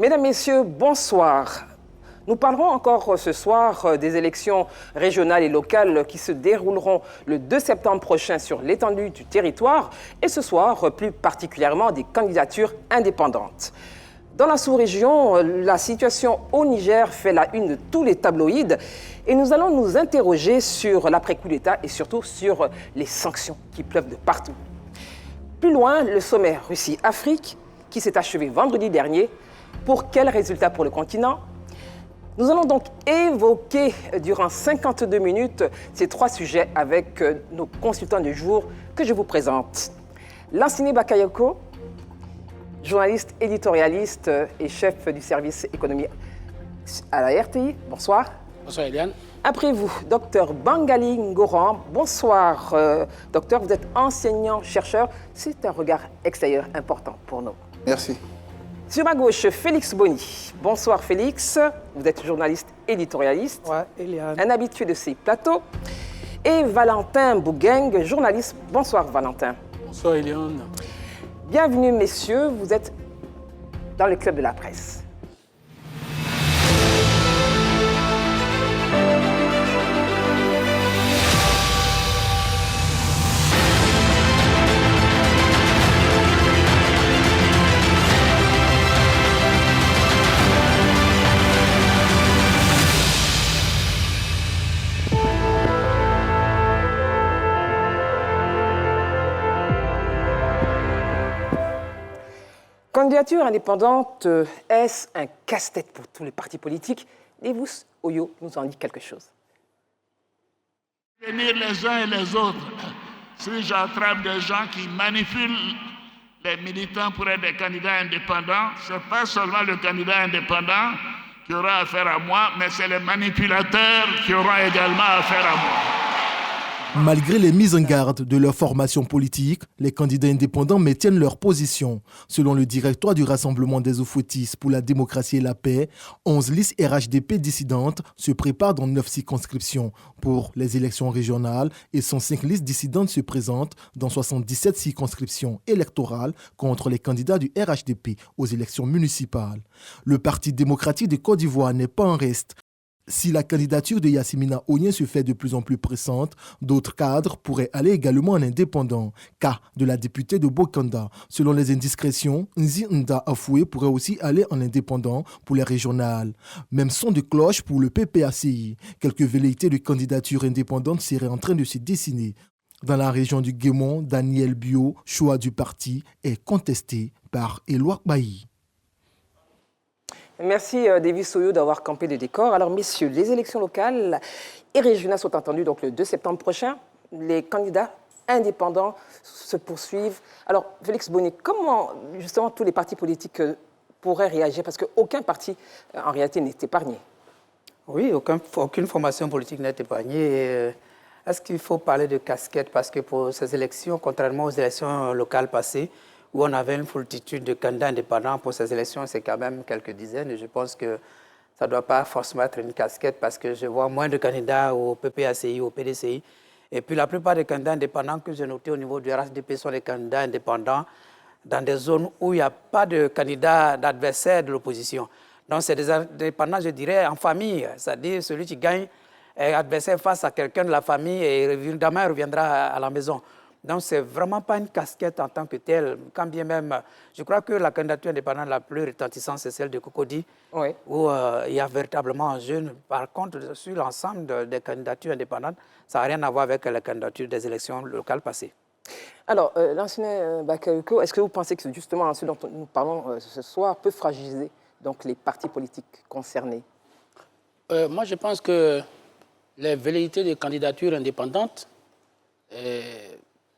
Mesdames, Messieurs, bonsoir. Nous parlerons encore ce soir des élections régionales et locales qui se dérouleront le 2 septembre prochain sur l'étendue du territoire et ce soir, plus particulièrement, des candidatures indépendantes. Dans la sous-région, la situation au Niger fait la une de tous les tabloïds et nous allons nous interroger sur l'après-coup d'État et surtout sur les sanctions qui pleuvent de partout. Plus loin, le sommet Russie-Afrique qui s'est achevé vendredi dernier. Pour quels résultats pour le continent? Nous allons donc évoquer durant 52 minutes ces trois sujets avec nos consultants du jour que je vous présente. Lansine Bakayoko, journaliste éditorialiste et chef du service économie à la RTI. Bonsoir. Bonsoir Eliane. Après vous, docteur Bangali Ngoran. Bonsoir docteur, vous êtes enseignant-chercheur. C'est un regard extérieur important pour nous. Merci. Sur ma gauche, Félix Boni. Bonsoir Félix, vous êtes journaliste éditorialiste, Eliane. Un habitué de ces plateaux. Et Valentin Bougueng, journaliste. Bonsoir Valentin. Bonsoir Eliane. Bienvenue messieurs, vous êtes dans le club de la presse. Candidature indépendante, est-ce un casse-tête pour tous les partis politiques? Lévous Oyo nous en dit quelque chose. Venir les uns et les autres, si j'attrape des gens qui manipulent les militants pour être des candidats indépendants, ce n'est pas seulement le candidat indépendant qui aura affaire à moi, mais c'est les manipulateurs qui auront également affaire à moi. Malgré les mises en garde de leur formation politique, les candidats indépendants maintiennent leur position. Selon le directoire du Rassemblement des Oufoutistes pour la démocratie et la paix, 11 listes RHDP dissidentes se préparent dans 9 circonscriptions pour les élections régionales et 105 listes dissidentes se présentent dans 77 circonscriptions électorales contre les candidats du RHDP aux élections municipales. Le Parti démocratique de Côte d'Ivoire n'est pas en reste. Si la candidature de Yassimina Onyen se fait de plus en plus pressante, d'autres cadres pourraient aller également en indépendant. Cas de la députée de Bokanda. Selon les indiscrétions, Nzi Nda Afoué pourrait aussi aller en indépendant pour les régionales. Même son de cloche pour le PPACI. Quelques velléités de candidature indépendante seraient en train de se dessiner. Dans la région du Guémon, Daniel Bio, choix du parti, est contesté par Éloi Bailly. Merci Davis Soyo d'avoir campé le décor. Alors messieurs, les élections locales et régionales sont attendues donc le 2 septembre prochain. Les candidats indépendants se poursuivent. Alors Félix Bonnet, comment justement tous les partis politiques pourraient réagir? Parce qu'aucun parti en réalité n'est épargné. Oui, aucune formation politique n'est épargnée. Est-ce qu'il faut parler de casquette? Parce que pour ces élections, contrairement aux élections locales passées, où on avait une foultitude de candidats indépendants, pour ces élections, c'est quand même quelques dizaines. Et je pense que ça ne doit pas forcément être une casquette parce que je vois moins de candidats au PPACI, au PDCI. Et puis la plupart des candidats indépendants que j'ai notés au niveau du RHDP sont des candidats indépendants dans des zones où il n'y a pas de candidats d'adversaires de l'opposition. Donc c'est des indépendants, je dirais, en famille. C'est-à-dire celui qui gagne est adversaire face à quelqu'un de la famille et demain il reviendra à la maison. Donc, ce n'est vraiment pas une casquette en tant que telle, quand bien même, je crois que la candidature indépendante la plus retentissante, c'est celle de Cocody, oui, où il y a véritablement un jeune. Par contre, sur l'ensemble des candidatures indépendantes, ça n'a rien à voir avec la candidature des élections locales passées. Alors, Lansine Bakayoko, est-ce que vous pensez que justement ce dont nous parlons ce soir peut fragiliser donc, les partis politiques concernés? Moi, je pense que les velléités de candidatures indépendantes,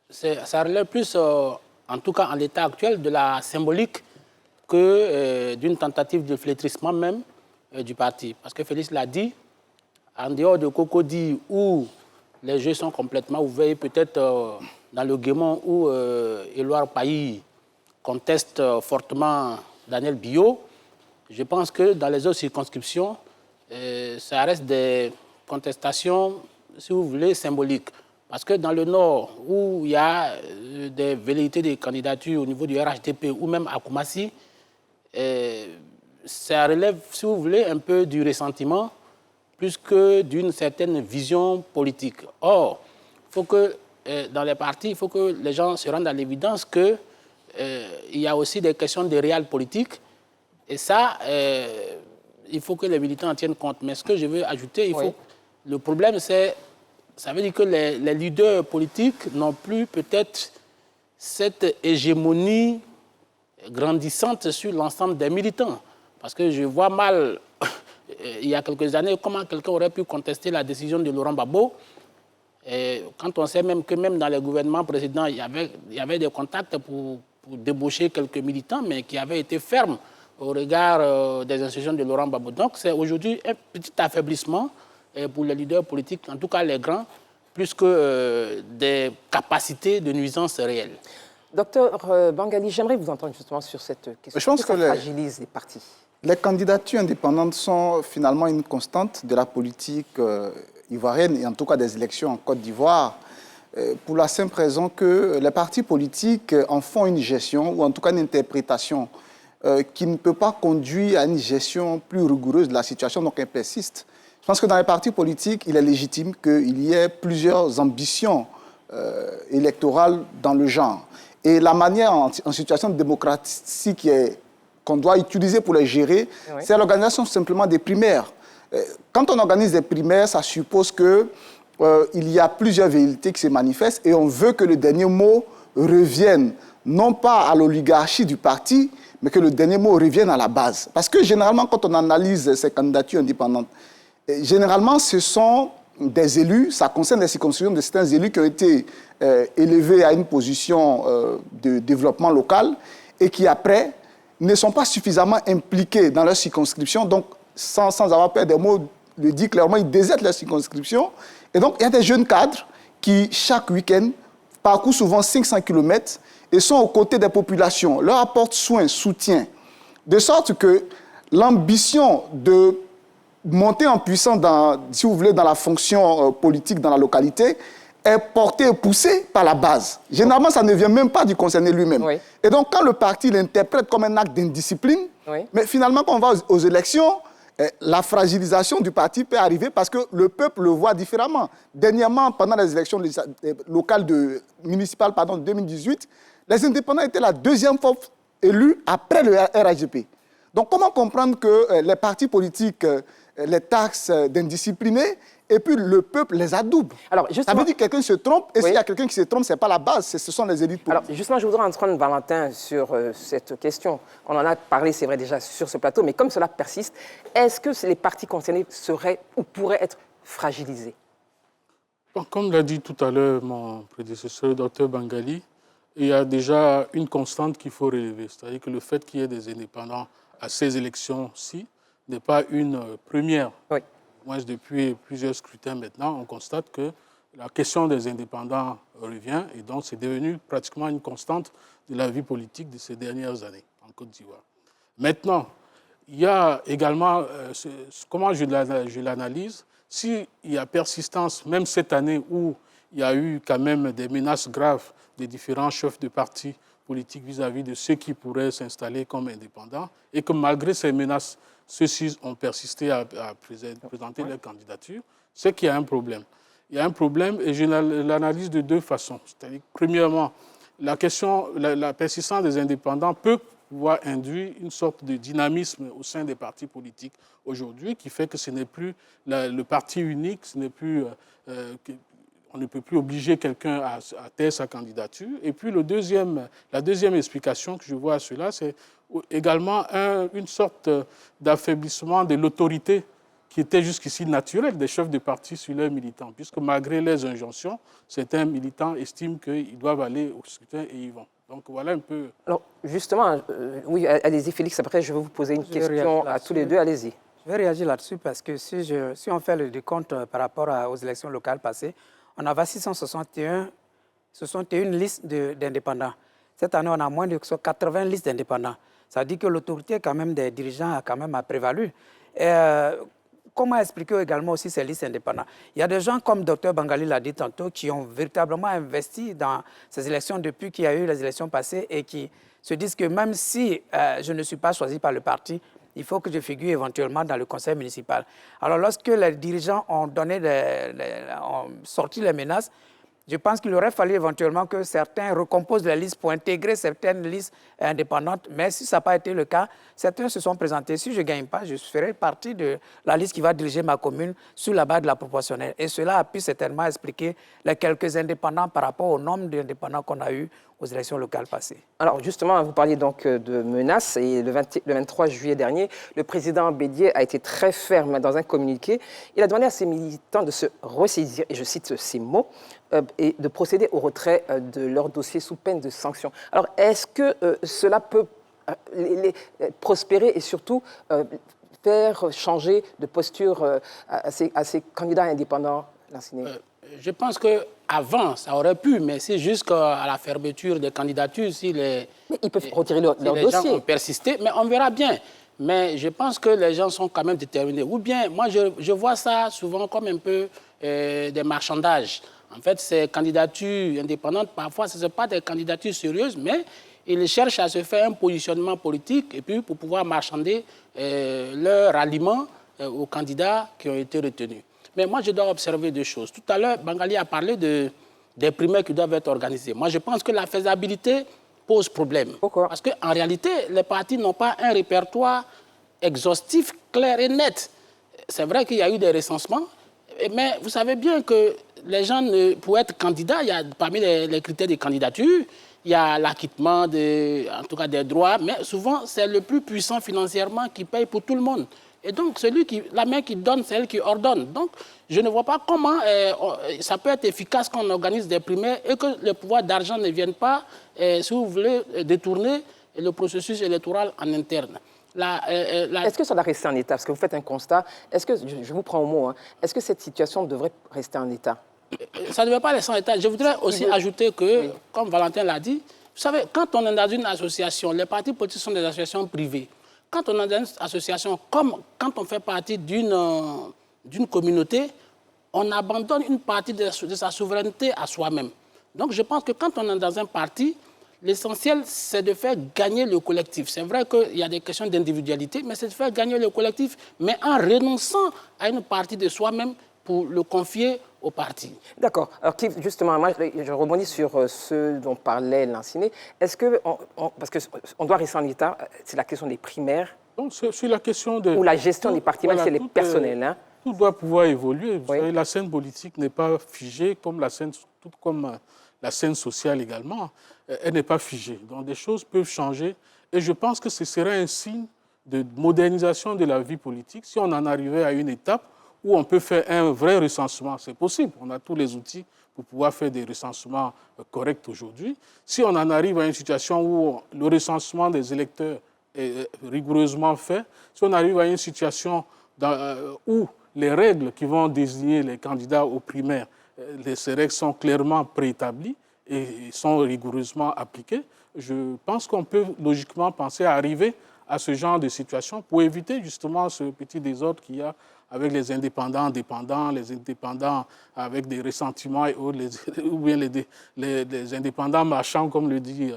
ça relève plus, en tout cas en l'état actuel, de la symbolique que d'une tentative de flétrissement même du parti. Parce que Félix l'a dit, en dehors de Cocody, où les jeux sont complètement ouverts, peut-être dans le Guémon, où Éloi Bailly conteste fortement Daniel Bio, je pense que dans les autres circonscriptions, ça reste des contestations, si vous voulez, symboliques. Parce que dans le Nord, où il y a des velléités de candidature au niveau du RHDP ou même à Koumassi, ça relève, si vous voulez, un peu du ressentiment plus que d'une certaine vision politique. Or, il faut que, dans les partis, il faut que les gens se rendent à l'évidence qu'il y a aussi des questions de réel politique. Et ça, il faut que les militants en tiennent compte. Mais ce que je veux ajouter, le problème, c'est ça veut dire que les leaders politiques n'ont plus peut-être cette hégémonie grandissante sur l'ensemble des militants. Parce que je vois mal, il y a quelques années, comment quelqu'un aurait pu contester la décision de Laurent Gbagbo. Et quand on sait même que même dans les gouvernements précédents, il y avait des contacts pour débaucher quelques militants, mais qui avaient été fermes au regard des institutions de Laurent Gbagbo. Donc c'est aujourd'hui un petit affaiblissement pour les leaders politiques, en tout cas les grands, plus que des capacités de nuisance réelles. Docteur Bangali, j'aimerais vous entendre justement sur cette question. Je pense que ça fragilise les partis. Les candidatures indépendantes sont finalement une constante de la politique ivoirienne, et en tout cas des élections en Côte d'Ivoire, pour la simple raison que les partis politiques en font une gestion, ou en tout cas une interprétation, qui ne peut pas conduire à une gestion plus rigoureuse de la situation, donc elle persiste. Je pense que dans les partis politiques, il est légitime qu'il y ait plusieurs ambitions électorales dans le genre. Et la manière en situation de démocratie qu'on doit utiliser pour les gérer, c'est l'organisation simplement des primaires. Quand on organise des primaires, ça suppose qu'il y a plusieurs velléités qui se manifestent et on veut que le dernier mot revienne, non pas à l'oligarchie du parti, mais que le dernier mot revienne à la base. Parce que généralement, quand on analyse ces candidatures indépendantes, généralement, ce sont des élus, ça concerne les circonscriptions de certains élus qui ont été élevés à une position de développement local et qui, après, ne sont pas suffisamment impliqués dans leur circonscription. Donc, sans avoir peur des mots, le dit clairement, ils désertent leur circonscription. Et donc, il y a des jeunes cadres qui, chaque week-end, parcourent souvent 500 km et sont aux côtés des populations, leur apportent soin, soutien, de sorte que l'ambition de monter en puissance, si vous voulez, dans la fonction politique dans la localité, est portée et poussée par la base. Généralement, ça ne vient même pas du concerné lui-même. Oui. Et donc, quand le parti l'interprète comme un acte d'indiscipline, mais finalement, quand on va aux élections, la fragilisation du parti peut arriver parce que le peuple le voit différemment. Dernièrement, pendant les élections locales municipales de 2018, les indépendants étaient la deuxième fois élus après le RHDP. Donc, comment comprendre que les partis politiques les taxes d'indisciplinés et puis le peuple les adoube? Alors, ça veut dire que quelqu'un se trompe et s'il y a quelqu'un qui se trompe, ce n'est pas la base, ce sont les élites politiques. Alors, justement, je voudrais entendre Valentin sur cette question. On en a parlé, c'est vrai, déjà sur ce plateau, mais comme cela persiste, est-ce que les partis concernés seraient ou pourraient être fragilisés? Comme l'a dit tout à l'heure mon prédécesseur, le docteur Bangali, il y a déjà une constante qu'il faut relever, c'est-à-dire que le fait qu'il y ait des indépendants à ces élections-ci n'est pas une première. Oui. Moi, depuis plusieurs scrutins maintenant, on constate que la question des indépendants revient et donc c'est devenu pratiquement une constante de la vie politique de ces dernières années en Côte d'Ivoire. Maintenant, il y a également, comment je l'analyse, s'il y a persistance, même cette année où il y a eu quand même des menaces graves des différents chefs de partis politiques vis-à-vis de ceux qui pourraient s'installer comme indépendants, et que malgré ces menaces, ceux-ci ont persisté à présenter leur candidature, c'est qu'il y a un problème. Il y a un problème et je l'analyse de deux façons. C'est-à-dire, premièrement, la persistance des indépendants peut pouvoir induire une sorte de dynamisme au sein des partis politiques aujourd'hui qui fait que ce n'est plus le parti unique, ce n'est plus... on ne peut plus obliger quelqu'un à taire sa candidature. Et puis la deuxième explication que je vois à cela, c'est également une sorte d'affaiblissement de l'autorité qui était jusqu'ici naturelle des chefs de parti sur leurs militants, puisque malgré les injonctions, certains militants estiment qu'ils doivent aller au scrutin et y vont. Donc voilà un peu... Alors justement, oui, allez-y Félix, après je vais vous poser une question à tous les deux, allez-y. Je vais réagir là-dessus parce que si on fait le décompte par rapport aux élections locales passées, on avait 661 listes d'indépendants. Cette année, on a moins de 80 listes d'indépendants. Ça veut dire que l'autorité quand même des dirigeants a quand même prévalu. Comment expliquer également aussi ces listes indépendantes? Il y a des gens, comme Dr Bangali l'a dit tantôt, qui ont véritablement investi dans ces élections depuis qu'il y a eu les élections passées et qui se disent que même si je ne suis pas choisi par le parti, il faut que je figure éventuellement dans le conseil municipal. Alors, lorsque les dirigeants ont sorti les menaces, je pense qu'il aurait fallu éventuellement que certains recomposent les listes pour intégrer certaines listes indépendantes. Mais si ça n'a pas été le cas, certains se sont présentés. Si je ne gagne pas, je ferai partie de la liste qui va diriger ma commune sur la base de la proportionnelle. Et cela a pu certainement expliquer les quelques indépendants par rapport au nombre d'indépendants qu'on a eu aux élections locales passées. Alors justement, vous parliez donc de menaces et le 23 juillet dernier, le président Bédié a été très ferme dans un communiqué. Il a demandé à ses militants de se ressaisir, et je cite ces mots, et de procéder au retrait de leur dossier sous peine de sanction. Alors est-ce que cela peut prospérer et surtout faire changer de posture à ces candidats indépendants, Lansiné? Je pense qu'avant, ça aurait pu, mais c'est jusqu'à la fermeture des candidatures, si les, mais ils peuvent retirer leur les dossier. gens ont persisté, mais on verra bien. Mais je pense que les gens sont quand même déterminés. Ou bien, moi, je vois ça souvent comme un peu des marchandages. En fait, ces candidatures indépendantes, parfois, ce ne sont pas des candidatures sérieuses, mais ils cherchent à se faire un positionnement politique et puis pour pouvoir marchander leur ralliement aux candidats qui ont été retenus. Mais moi, je dois observer deux choses. Tout à l'heure, Bangali a parlé des primaires qui doivent être organisées. Moi, je pense que la faisabilité pose problème. Pourquoi? Parce qu'en réalité, les partis n'ont pas un répertoire exhaustif, clair et net. C'est vrai qu'il y a eu des recensements, mais vous savez bien que les gens, pour être candidats, il y a parmi les critères de candidature, il y a l'acquittement en tout cas des droits, mais souvent, c'est le plus puissant financièrement qui paye pour tout le monde. Et donc, la main qui donne, c'est elle qui ordonne. Donc, je ne vois pas comment ça peut être efficace quand on organise des primaires et que le pouvoir d'argent ne vienne pas, si vous voulez, détourner le processus électoral en interne. Est-ce que ça doit rester en état? Parce que vous faites un constat. Est-ce que, je vous prends au mot, est-ce que cette situation devrait rester en état? Ça ne devrait pas rester en état. Je voudrais aussi ajouter que, comme Valentin l'a dit, vous savez, quand on est dans une association, les partis politiques sont des associations privées. Quand on est dans une association, comme quand on fait partie d'une communauté, on abandonne une partie de sa souveraineté à soi-même. Donc je pense que quand on est dans un parti, l'essentiel, c'est de faire gagner le collectif. C'est vrai qu'il y a des questions d'individualité, mais c'est de faire gagner le collectif, mais en renonçant à une partie de soi-même pour le confier au parti. D'accord. Alors, justement, moi, je rebondis sur ce dont parlait Lansiné. Est-ce que, parce qu'on doit rester en état, c'est la question des primaires. Donc, c'est la question de... Ou la gestion des partis, même si elle est personnelle. Hein. Tout doit pouvoir évoluer. Vous savez, la scène politique n'est pas figée, comme tout comme la scène sociale également. Elle n'est pas figée. Donc, des choses peuvent changer. Et je pense que ce serait un signe de modernisation de la vie politique si on en arrivait à une étape où on peut faire un vrai recensement. C'est possible. On a tous les outils pour pouvoir faire des recensements corrects aujourd'hui. Si on en arrive à une situation où le recensement des électeurs est rigoureusement fait, si on arrive à une situation où les règles qui vont désigner les candidats aux primaires, ces règles sont clairement préétablies et sont rigoureusement appliquées, je pense qu'on peut logiquement penser à arriver à ce genre de situation pour éviter justement ce petit désordre qu'il y a avec les indépendants dépendants, les indépendants avec des ressentiments et autres, ou bien les indépendants marchands, comme le dit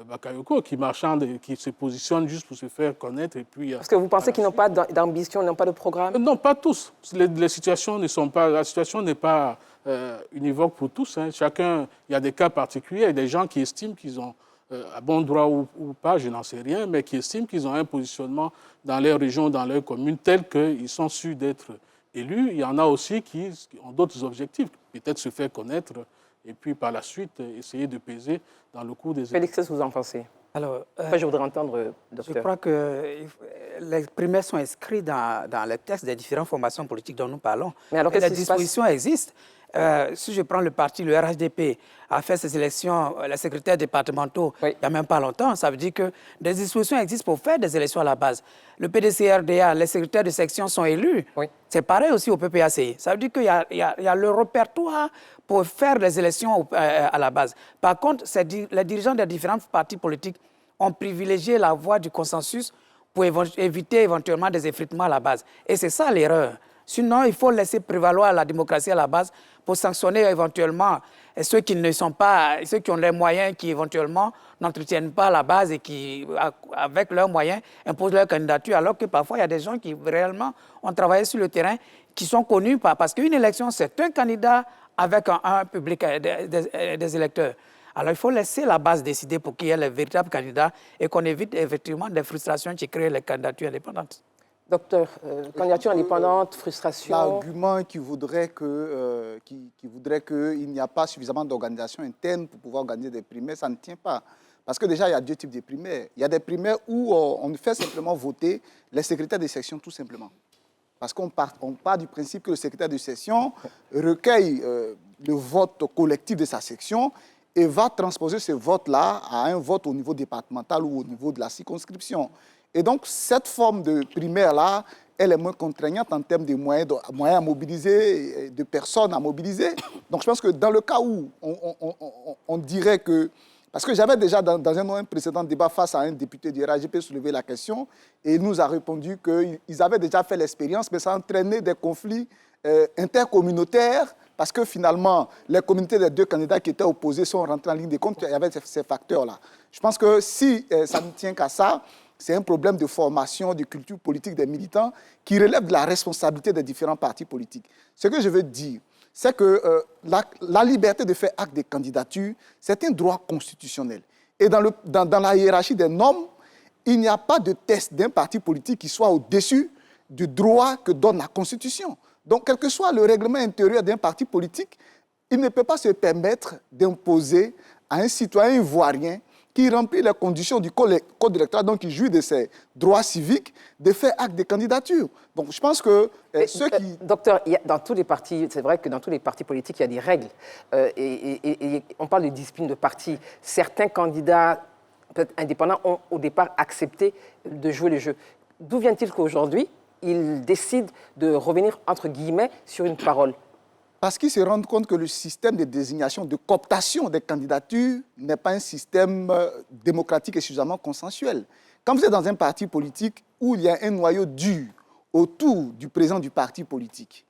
Bakayoko, qui se positionnent juste pour se faire connaître. Et puis, parce que vous pensez qu'ils n'ont pas d'ambition, n'ont pas de programme? Non, pas tous. Les situations ne sont pas... La situation n'est pas univoque pour tous. Hein. Chacun, il y a des cas particuliers, il y a des gens qui estiment qu'ils ont à bon droit ou pas, je n'en sais rien, mais qui estiment qu'ils ont un positionnement dans leur région, dans leur commune, tel qu'ils sont sûrs d'être élus. Il y en a aussi qui ont d'autres objectifs, peut-être se faire connaître et puis par la suite essayer de peser dans le cours des élections. Félix, qu'est-ce que vous en pensez? Alors, je voudrais entendre, docteur. Je crois que les primaires sont inscrits dans les textes des différentes formations politiques dont nous parlons. Mais alors, les dispositions existent. Si je prends le parti, le RHDP a fait ses élections, les secrétaires départementaux, il n'y a même pas longtemps, ça veut dire que des dispositions existent pour faire des élections à la base. Le PDC-RDA, les secrétaires de section sont élus. C'est pareil aussi au PPACI. Ça veut dire qu'il y a le répertoire pour faire des élections à la base. Par contre, les dirigeants des différents partis politiques ont privilégié la voie du consensus pour éviter éventuellement des effritements à la base. Et c'est ça l'erreur. Sinon, il faut laisser prévaloir la démocratie à la base pour sanctionner éventuellement ceux qui ne sont pas, ceux qui ont les moyens, qui éventuellement n'entretiennent pas la base et qui, avec leurs moyens, imposent leur candidature, alors que parfois, il y a des gens qui réellement ont travaillé sur le terrain, qui sont connus parce qu'une élection, c'est un candidat avec un public, des électeurs. Alors, il faut laisser la base décider pour qu'il y ait les véritables candidats et qu'on évite effectivement des frustrations qui créent les candidatures indépendantes. Docteur, candidature indépendante, frustration. L'argument qui voudrait qu'il n'y a pas suffisamment d'organisation interne pour pouvoir organiser des primaires, ça ne tient pas. Parce que déjà, il y a deux types de primaires. Il y a des primaires où on fait simplement voter les secrétaires de section, tout simplement. Parce qu'on part du principe que le secrétaire de section recueille le vote collectif de sa section et va transposer ce vote-là à un vote au niveau départemental ou au niveau de la circonscription. Et donc, cette forme de primaire-là, elle est moins contraignante en termes de moyens à mobiliser, de personnes à mobiliser. Donc, je pense que dans le cas où on dirait que... Parce que j'avais déjà, dans un précédent débat face à un député du RAGP, soulevé la question, et il nous a répondu qu'ils avaient déjà fait l'expérience, mais ça entraînait des conflits intercommunautaires, parce que finalement, les communautés des deux candidats qui étaient opposés sont rentrés en ligne de compte, il y avait ces facteurs-là. Je pense que si ça ne tient qu'à ça, c'est un problème de formation, de culture politique des militants qui relève de la responsabilité des différents partis politiques. Ce que je veux dire, c'est que la liberté de faire acte de candidature, c'est un droit constitutionnel. Et dans la hiérarchie des normes, il n'y a pas de test d'un parti politique qui soit au-dessus du droit que donne la Constitution. Donc, quel que soit le règlement intérieur d'un parti politique, il ne peut pas se permettre d'imposer à un citoyen ivoirien qui remplit les conditions du code électoral, donc qui jouit de ses droits civiques, de faire acte de candidature. Donc je pense que ceux qui... Docteur, dans tous les partis, c'est vrai que dans tous les partis politiques, il y a des règles. Et on parle de discipline de parti. Certains candidats, peut-être indépendants, ont au départ accepté de jouer le jeu. D'où vient-il qu'aujourd'hui, ils décident de revenir, entre guillemets, sur une parole ? Parce qu'ils se rendent compte que le système de désignation, de cooptation des candidatures n'est pas un système démocratique et suffisamment consensuel. Quand vous êtes dans un parti politique où il y a un noyau dur autour du président du parti politique,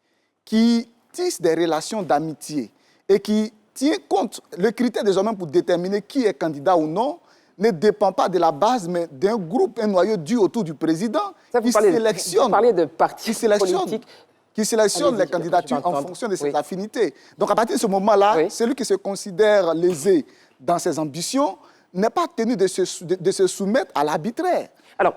qui tisse des relations d'amitié et qui tient compte, le critère désormais pour déterminer qui est candidat ou non, ne dépend pas de la base, mais d'un groupe, un noyau dur autour du président qui sélectionne. Vous parlez de partis politiques. Qui sélectionne les candidatures en fonction de ses affinités. Donc, à partir de ce moment-là, celui qui se considère lésé dans ses ambitions n'est pas tenu de se soumettre à l'arbitraire. Alors,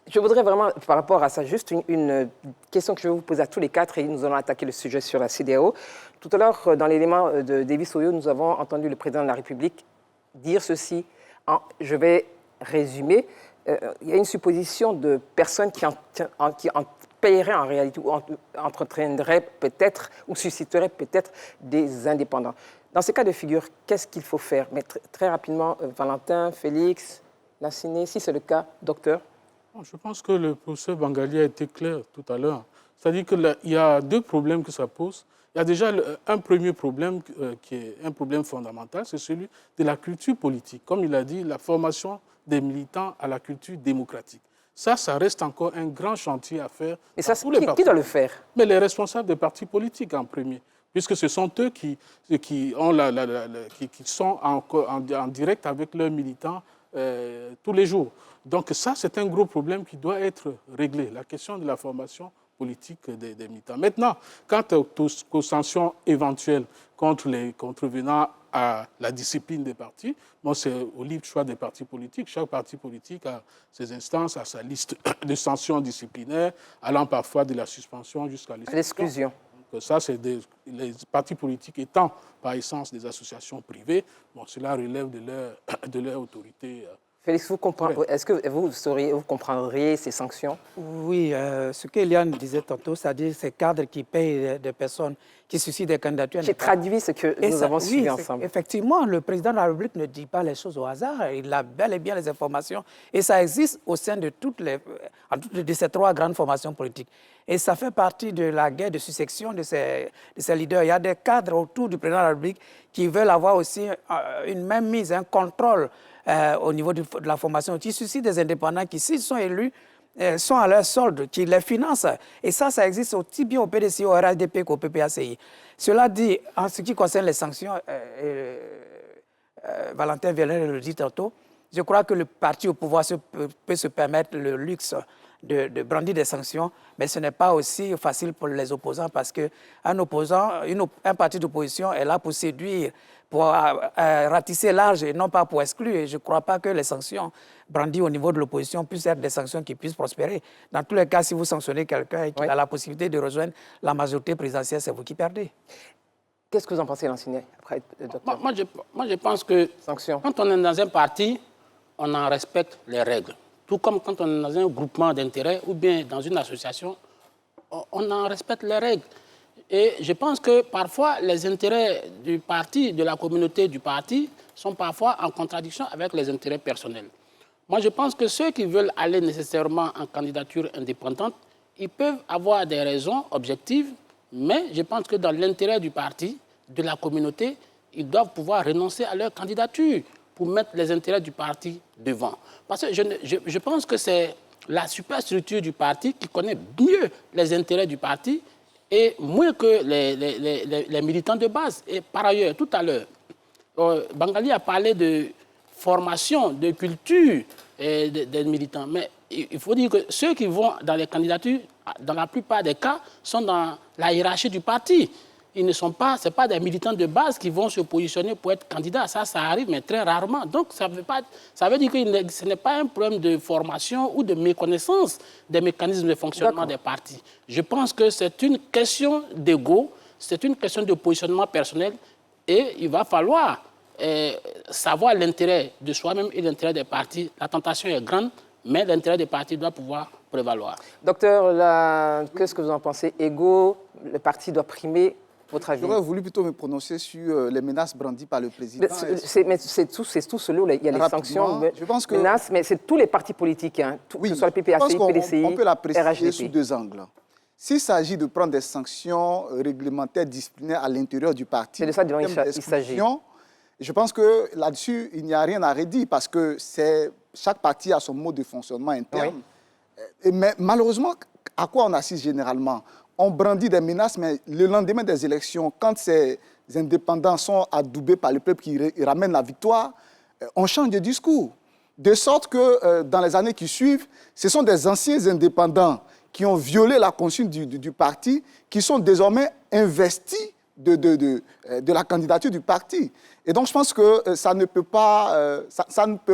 je voudrais vraiment, par rapport à ça, juste une question que je vais vous poser à tous les quatre, et nous allons attaquer le sujet sur la CEDEAO. Tout à l'heure, dans l'élément de Davis Oyo, nous avons entendu le président de la République dire ceci. Je vais résumer. Il y a une supposition de personnes qui paierait en réalité ou entraînerait peut-être ou susciterait peut-être des indépendants. Dans ce cas de figure, qu'est-ce qu'il faut faire? Mais très rapidement, Valentin, Félix, Nassiné, si c'est le cas, docteur. Je pense que le professeur Bangali a été clair tout à l'heure. C'est-à-dire qu'il y a deux problèmes que ça pose. Il y a déjà un premier problème qui est un problème fondamental, c'est celui de la culture politique. Comme il a dit, la formation des militants à la culture démocratique. Ça reste encore un grand chantier à faire. Et ça, qui doit le faire? Mais les responsables des partis politiques en premier, puisque ce sont eux qui sont en direct avec leurs militants tous les jours. Donc ça, c'est un gros problème qui doit être réglé, la question de la formation politique des militants. Maintenant, quant aux sanctions éventuelles contre les contrevenants à la discipline des partis, c'est au libre choix des partis politiques. Chaque parti politique a ses instances, a sa liste de sanctions disciplinaires, allant parfois de la suspension jusqu'à l'exclusion. Ça, c'est les partis politiques étant par essence des associations privées, cela relève de leur autorité. Félix, est-ce que vous comprendriez ces sanctions? Oui, ce qu'Eliane disait tantôt, c'est-à-dire ces cadres qui payent des personnes qui suscitent des candidatures. J'ai traduit ce que nous avons suivi ensemble. Effectivement, le président de la République ne dit pas les choses au hasard. Il a bel et bien les informations. Et ça existe au sein de de ces trois grandes formations politiques. Et ça fait partie de la guerre de succession de ces leaders. Il y a des cadres autour du président de la République qui veulent avoir aussi une même mise, un contrôle au niveau de la formation, qui suscite des indépendants qui, s'ils sont élus, sont à leur solde, qui les financent. Et ça existe aussi bien au PDCI, au RHDP qu'au PPACI. Cela dit, en ce qui concerne les sanctions, Valentin Vialet le dit tantôt, je crois que le parti au pouvoir peut se permettre le luxe de brandir des sanctions, mais ce n'est pas aussi facile pour les opposants parce qu'un opposant, un parti d'opposition est là pour séduire, pour ratisser large et non pas pour exclure. Et je ne crois pas que les sanctions brandies au niveau de l'opposition puissent être des sanctions qui puissent prospérer. Dans tous les cas, si vous sanctionnez quelqu'un et qu'il a la possibilité de rejoindre la majorité présidentielle, c'est vous qui perdez. Qu'est-ce que vous en pensez, Lansignet, après, docteur? Moi, je pense que quand on est dans un parti, on en respecte les règles. Tout comme quand on est dans un groupement d'intérêts ou bien dans une association, on en respecte les règles. Et je pense que parfois, les intérêts du parti, de la communauté du parti, sont parfois en contradiction avec les intérêts personnels. Moi, je pense que ceux qui veulent aller nécessairement en candidature indépendante, ils peuvent avoir des raisons objectives, mais je pense que dans l'intérêt du parti, de la communauté, ils doivent pouvoir renoncer à leur candidature pour mettre les intérêts du parti devant. Parce que je pense que c'est la superstructure du parti qui connaît mieux les intérêts du parti et moins que les militants de base. Et par ailleurs, tout à l'heure, Bangali a parlé de formation, de culture des militants. Mais il faut dire que ceux qui vont dans les candidatures, dans la plupart des cas, sont dans la hiérarchie du parti. Ils ne sont pas, ce pas des militants de base qui vont se positionner pour être candidats. Ça arrive, mais très rarement. Donc, ça veut dire que ce n'est pas un problème de formation ou de méconnaissance des mécanismes de fonctionnement des partis. Je pense que c'est une question d'ego, c'est une question de positionnement personnel et il va falloir savoir l'intérêt de soi-même et l'intérêt des partis. La tentation est grande, mais l'intérêt des partis doit pouvoir prévaloir. Docteur, qu'est-ce que vous en pensez? Ego, le parti doit primer. Votre avis? J'aurais voulu plutôt me prononcer sur les menaces brandies par le président. Mais c'est tout selon il y a les sanctions, je pense que, menaces, mais c'est tous les partis politiques, hein, que ce soit le PPACI, PDCI, on peut l'apprécier RHDP. sous deux angles. S'il s'agit de prendre des sanctions réglementaires disciplinaires à l'intérieur du parti, c'est de ça dont il s'agit. Je pense que là-dessus, il n'y a rien à redire parce que chaque parti a son mode de fonctionnement interne. Oui. Mais malheureusement, à quoi on assiste généralement? On brandit des menaces, mais le lendemain des élections, quand ces indépendants sont adoubés par le peuple qui ramène la victoire, on change de discours. De sorte que dans les années qui suivent, ce sont des anciens indépendants qui ont violé la consigne du parti, qui sont désormais investis de la candidature du parti. Et donc, je pense que ça ne peut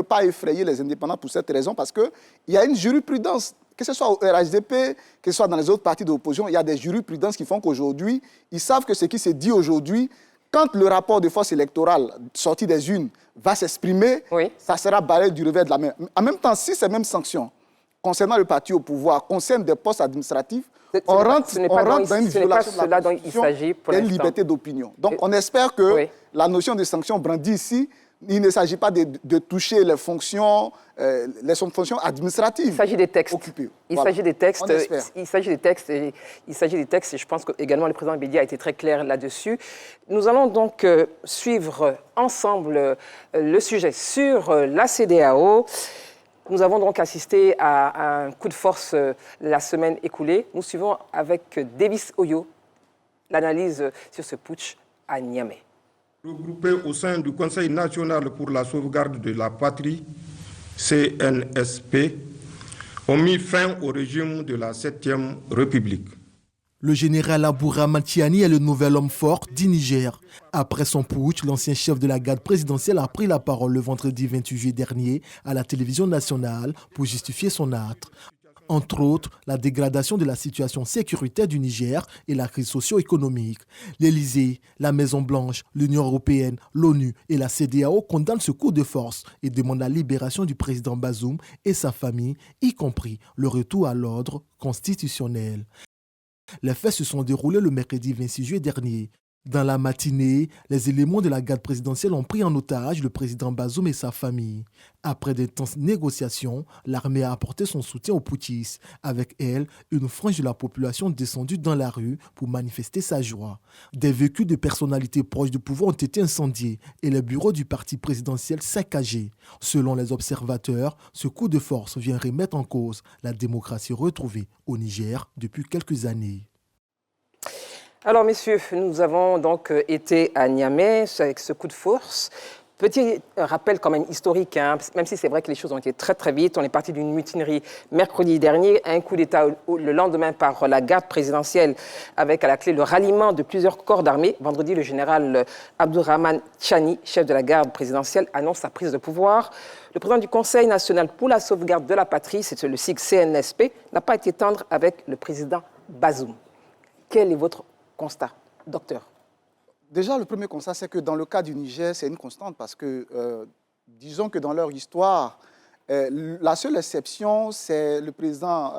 pas effrayer les indépendants pour cette raison, parce qu'il y a une jurisprudence. Que ce soit au RHDP, que ce soit dans les autres partis d'opposition, il y a des jurisprudences qui font qu'aujourd'hui, ils savent que ce qui se dit aujourd'hui, quand le rapport de force électorale sorti des urnes va s'exprimer, ça sera balayé du revers de la main. En même temps, si ces mêmes sanctions concernant le parti au pouvoir concernent des postes administratifs, on rentre dans une violation de la Constitution et une liberté d'opinion. Donc, on espère que la notion de sanction brandie ici, il ne s'agit pas de toucher les fonctions administratives. Il s'agit des textes. Occupées. Il s'agit des textes. Il s'agit des textes. Et je pense que également le président Bédia a été très clair là-dessus. Nous allons donc suivre ensemble le sujet sur la CEDEAO. Nous avons donc assisté à un coup de force la semaine écoulée. Nous suivons avec Davis Oyo l'analyse sur ce putsch à Niamey. Regroupés au sein du Conseil national pour la sauvegarde de la patrie, CNSP, ont mis fin au régime de la 7e République. Le général Abdourahmane Tiani est le nouvel homme fort du Niger. Après son putsch, l'ancien chef de la garde présidentielle a pris la parole le vendredi 28 juillet dernier à la télévision nationale pour justifier son acte. Entre autres, la dégradation de la situation sécuritaire du Niger et la crise socio-économique. L'Élysée, la Maison-Blanche, l'Union européenne, l'ONU et la CEDEAO condamnent ce coup de force et demandent la libération du président Bazoum et sa famille, y compris le retour à l'ordre constitutionnel. Les faits se sont déroulés le mercredi 26 juillet dernier. Dans la matinée, les éléments de la garde présidentielle ont pris en otage le président Bazoum et sa famille. Après d'intenses négociations, l'armée a apporté son soutien aux putschistes. Avec elle, une frange de la population descendue dans la rue pour manifester sa joie. Des véhicules de personnalités proches du pouvoir ont été incendiés et les bureaux du parti présidentiel saccagés. Selon les observateurs, ce coup de force vient remettre en cause la démocratie retrouvée au Niger depuis quelques années. Alors, messieurs, nous avons donc été à Niamey avec ce coup de force. Petit rappel quand même historique, hein, même si c'est vrai que les choses ont été très très vite. On est parti d'une mutinerie mercredi dernier, un coup d'État le lendemain par la garde présidentielle avec à la clé le ralliement de plusieurs corps d'armée. Vendredi, le général Abdourahmane Tchani, chef de la garde présidentielle, annonce sa prise de pouvoir. Le président du Conseil national pour la sauvegarde de la patrie, c'est le SIG CNSP, n'a pas été tendre avec le président Bazoum. Quel est votre constat, docteur? Déjà, le premier constat, c'est que dans le cas du Niger, c'est une constante parce que, disons que dans leur histoire, la seule exception, c'est le président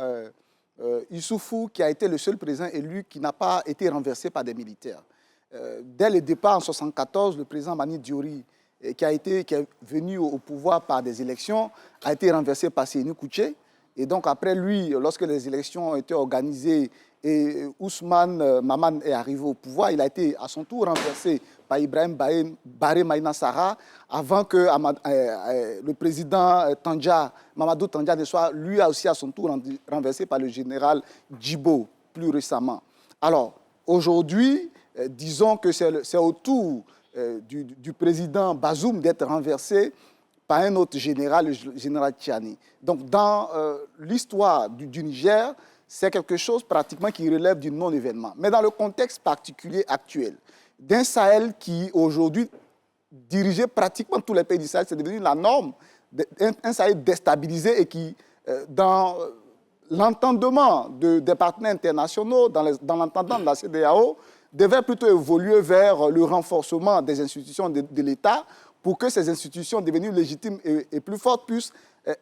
Issoufou, qui a été le seul président élu qui n'a pas été renversé par des militaires. Dès le départ, en 1974, le président Mani Diori, qui est venu au pouvoir par des élections, a été renversé par Sénou Kouché. Et donc, après lui, lorsque les élections ont été organisées, et Ousmane Maman est arrivé au pouvoir, il a été à son tour renversé par Ibrahim Baré Maïna Sarra avant que le président Mamadou Tandja ne soit lui aussi à son tour renversé par le général Djibo plus récemment. Alors aujourd'hui, disons que c'est au tour du président Bazoum d'être renversé par un autre général, le général Tchani. Donc dans l'histoire du Niger, c'est quelque chose pratiquement qui relève du non-événement. Mais dans le contexte particulier actuel, d'un Sahel qui aujourd'hui dirigeait pratiquement tous les pays du Sahel, c'est devenu la norme, un Sahel déstabilisé et qui, dans l'entendement des partenaires internationaux, dans l'entendement de la CEDEAO, devait plutôt évoluer vers le renforcement des institutions de l'État pour que ces institutions devenues légitimes et plus fortes puissent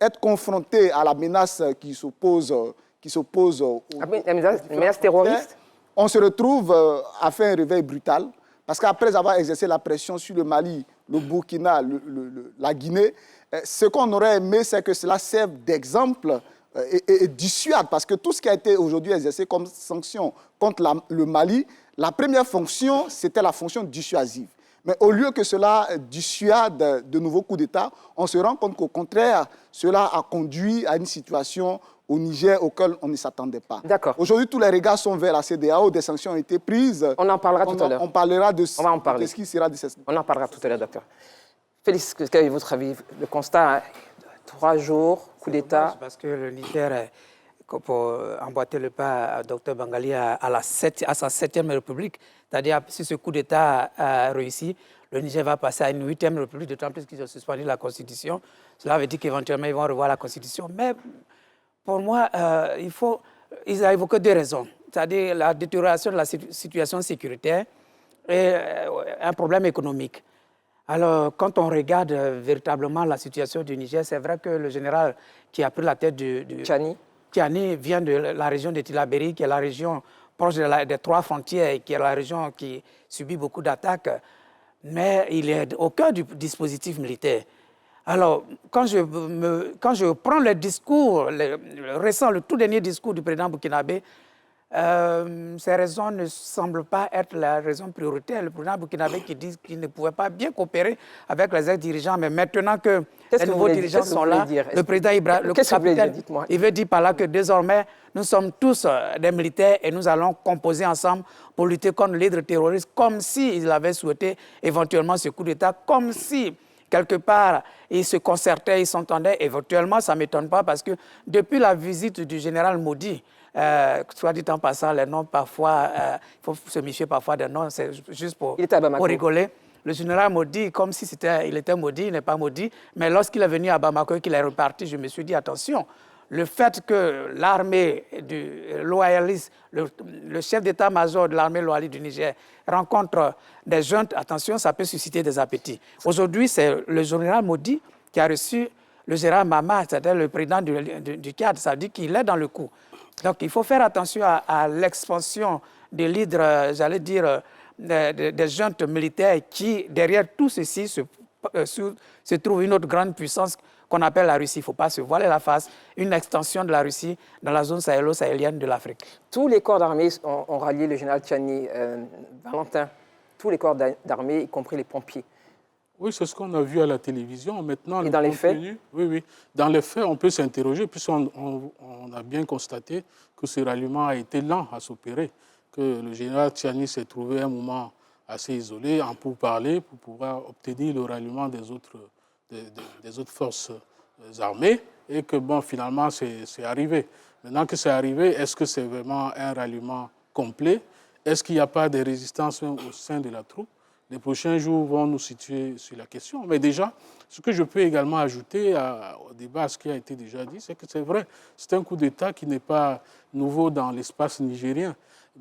être confrontées à la menace qui s'oppose aux menace terroriste. On se retrouve à faire un réveil brutal, parce qu'après avoir exercé la pression sur le Mali, le Burkina, la Guinée, ce qu'on aurait aimé, c'est que cela serve d'exemple et dissuade, parce que tout ce qui a été aujourd'hui exercé comme sanction contre le Mali, la première fonction, c'était la fonction dissuasive. Mais au lieu que cela dissuade de nouveaux coups d'État, on se rend compte qu'au contraire, cela a conduit à une situation au Niger auquel on ne s'attendait pas. D'accord. Aujourd'hui, tous les regards sont vers la CEDEAO, des sanctions ont été prises. On en parlera tout à l'heure. On parlera de on va en parler. ce qui sera de cette... On en parlera tout à l'heure, docteur. Félix, quel est votre avis? Le constat, 3 jours, coup d'État. Parce que le Niger, pour emboîter le pas à Dr Bangali à sa 7e République, c'est-à-dire si ce coup d'État a réussi, le Niger va passer à une 8e République, d'autant plus qu'ils ont suspendu la Constitution. Cela veut dire qu'éventuellement, ils vont revoir la Constitution. Mais pour moi, ils a évoqué 2 raisons. C'est-à-dire la détérioration de la situation sécuritaire et un problème économique. Alors, quand on regarde véritablement la situation du Niger, c'est vrai que le général qui a pris la tête du Tchani vient de la région de Tillabéri, qui est la région proche des 3 frontières, qui est la région qui subit beaucoup d'attaques, mais il est au cœur du dispositif militaire. Alors, quand je prends le discours, le tout dernier discours du président burkinabé, ces raisons ne semblent pas être la raison prioritaire. Le président burkinabé qui dit qu'il ne pouvait pas bien coopérer avec les ex-dirigeants, mais maintenant que les nouveaux dirigeants sont là, le président Ibrahim, le capitaine, il veut dire par là que désormais, nous sommes tous des militaires et nous allons composer ensemble pour lutter contre l'hydre terroriste, comme s'il avait souhaité éventuellement ce coup d'État, comme si quelque part, ils se concertaient, ils s'entendaient. Éventuellement, ça ne m'étonne pas parce que depuis la visite du général Modi, soit dit en passant, les noms parfois, il faut se méfier parfois des noms, c'est juste pour rigoler. Le général Modi, comme si il était maudit, il n'est pas maudit, mais lorsqu'il est venu à Bamako et qu'il est reparti, je me suis dit, attention, le fait que l'armée loyaliste, le chef d'état-major de l'armée loyaliste du Niger rencontre des jeunes, attention, ça peut susciter des appétits. Aujourd'hui, c'est le général Modi qui a reçu le général Mama, c'est-à-dire le président du CAD, ça dit qu'il est dans le coup. Donc, il faut faire attention à l'expansion de l'hydre, j'allais dire, des juntes militaires qui, derrière tout ceci, se trouve une autre grande puissance qu'on appelle la Russie. Il ne faut pas se voiler la face, une extension de la Russie dans la zone sahélo-sahélienne de l'Afrique. Tous les corps d'armée ont rallié le général Tchiani, Valentin. Tous les corps d'armée, y compris les pompiers. Oui, c'est ce qu'on a vu à la télévision. Maintenant, et dans les faits? Oui. Dans les faits, on peut s'interroger, puisqu'on a bien constaté que ce ralliement a été lent à s'opérer, que le général Tchiani s'est trouvé un moment assez isolé en pourparlers pour pouvoir obtenir le ralliement des autres forces armées, et que, bon, finalement, c'est arrivé. Maintenant que c'est arrivé, est-ce que c'est vraiment un ralliement complet? Est-ce qu'il n'y a pas de résistance au sein de la troupe? Les prochains jours vont nous situer sur la question. Mais déjà, ce que je peux également ajouter au débat, à ce qui a été déjà dit, c'est que c'est vrai, c'est un coup d'État qui n'est pas nouveau dans l'espace nigérien.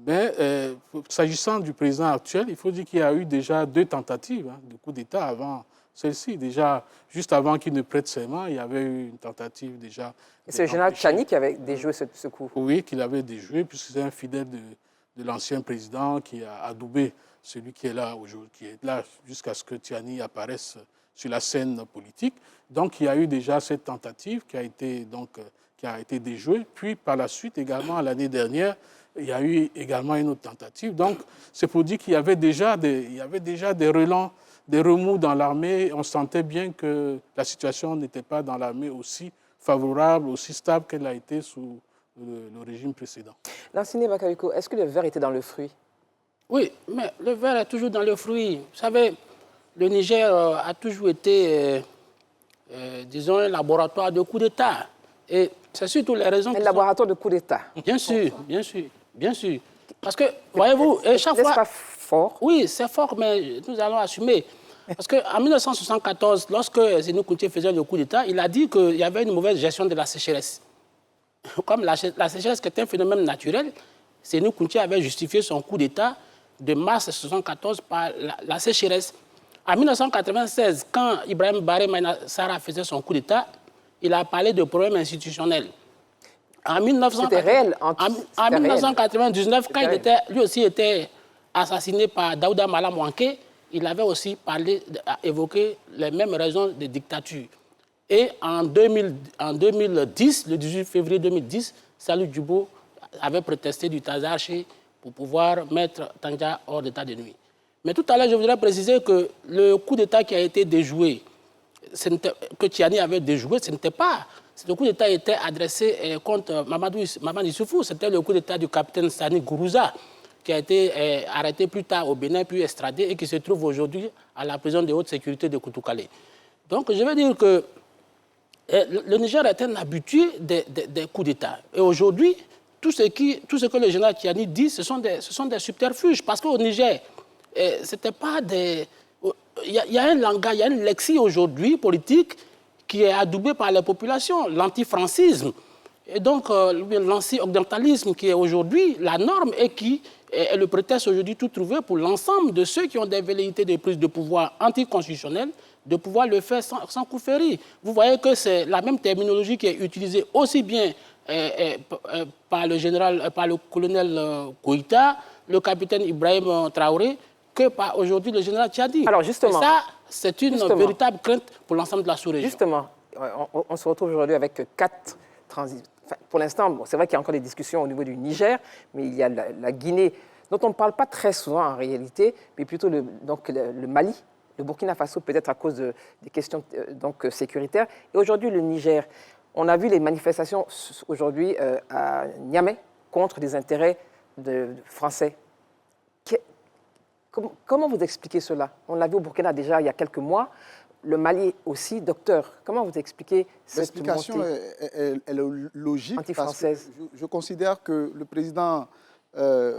Mais s'agissant du président actuel, il faut dire qu'il y a eu déjà 2 tentatives de coup d'État avant celle-ci. Déjà, juste avant qu'il ne prête serment, il y avait eu une tentative déjà. Et c'est le général Tchiani qui avait déjoué ce coup? Oui, qu'il avait déjoué, puisque c'est un fidèle de l'ancien président qui a adoubé celui qui est là aujourd'hui, qui est là jusqu'à ce que Tchiani apparaisse sur la scène politique. Donc, il y a eu déjà cette tentative qui a été déjouée. Puis, par la suite, également, l'année dernière, il y a eu également une autre tentative. Donc, c'est pour dire qu'il y avait déjà des relents, des remous dans l'armée. On sentait bien que la situation n'était pas dans l'armée aussi favorable, aussi stable qu'elle a été sous le régime précédent. Lansine Bakayoko, est-ce que le verre était dans le fruit? Oui, mais le verre est toujours dans le fruit. Vous savez, le Niger a toujours été, disons, un laboratoire de coup d'État. Et c'est surtout les raisons... Un laboratoire de coup d'État? Bien sûr, bien sûr, bien sûr. Parce que, voyez-vous, chaque fois... C'est pas fort? Oui, c'est fort, mais nous allons assumer. Parce qu'en 1974, lorsque Sékou Touré faisait le coup d'État, il a dit qu'il y avait une mauvaise gestion de la sécheresse. Comme la sécheresse qui est un phénomène naturel, Sékou Touré avait justifié son coup d'État de mars 1974 par la sécheresse. En 1996, quand Ibrahim Baré Maïna Sara faisait son coup d'État, il a parlé de problèmes institutionnels. C'était réel. En 1999, quand lui aussi était assassiné par Daouda Malam Wanké, il avait aussi évoqué les mêmes raisons de dictature. Et en 2010, le 18 février 2010, Salou Djibo avait protesté du Tazarché pour pouvoir mettre Tandja hors d'état de nuit. Mais tout à l'heure, je voudrais préciser que le coup d'État qui a été déjoué, que Tchiani avait déjoué, ce n'était pas... Le coup d'État était adressé contre Mamadou Issoufou. C'était le coup d'État du capitaine Sani Gourouza, qui a été arrêté plus tard au Bénin, puis extradé, et qui se trouve aujourd'hui à la prison de haute sécurité de Koutoukale. Donc, je veux dire que le Niger est un habitué des coups d'État. Et aujourd'hui, tout ce que le général Tchiani dit, ce sont des subterfuges. Parce qu'au Niger, c'était pas des... Il y a un langage, il y a une lexie aujourd'hui politique qui est adoubée par la population, l'antifrancisme. Et donc, l'anti-occidentalisme qui est aujourd'hui la norme et qui est le prétexte aujourd'hui tout trouvé pour l'ensemble de ceux qui ont des velléités de prise de pouvoir anticonstitutionnelles, de pouvoir le faire sans coup féri. Vous voyez que c'est la même terminologie qui est utilisée aussi bien par le colonel Koïta, le capitaine Ibrahim Traoré, que par aujourd'hui le général Tchiani. Alors justement... Et ça, c'est une véritable crainte pour l'ensemble de la sous-région. Justement, on se retrouve aujourd'hui avec 4 transits. Enfin, pour l'instant, bon, c'est vrai qu'il y a encore des discussions au niveau du Niger, mais il y a la Guinée, dont on ne parle pas très souvent en réalité, mais plutôt le Mali, le Burkina Faso, peut-être à cause des questions sécuritaires. Et aujourd'hui, le Niger. On a vu les manifestations aujourd'hui à Niamey contre des intérêts français. Comment vous expliquez cela? On l'a vu au Burkina déjà il y a quelques mois, le Mali aussi. Docteur, comment vous expliquez cette montée? L'explication est logique. Anti-française. Je considère que le président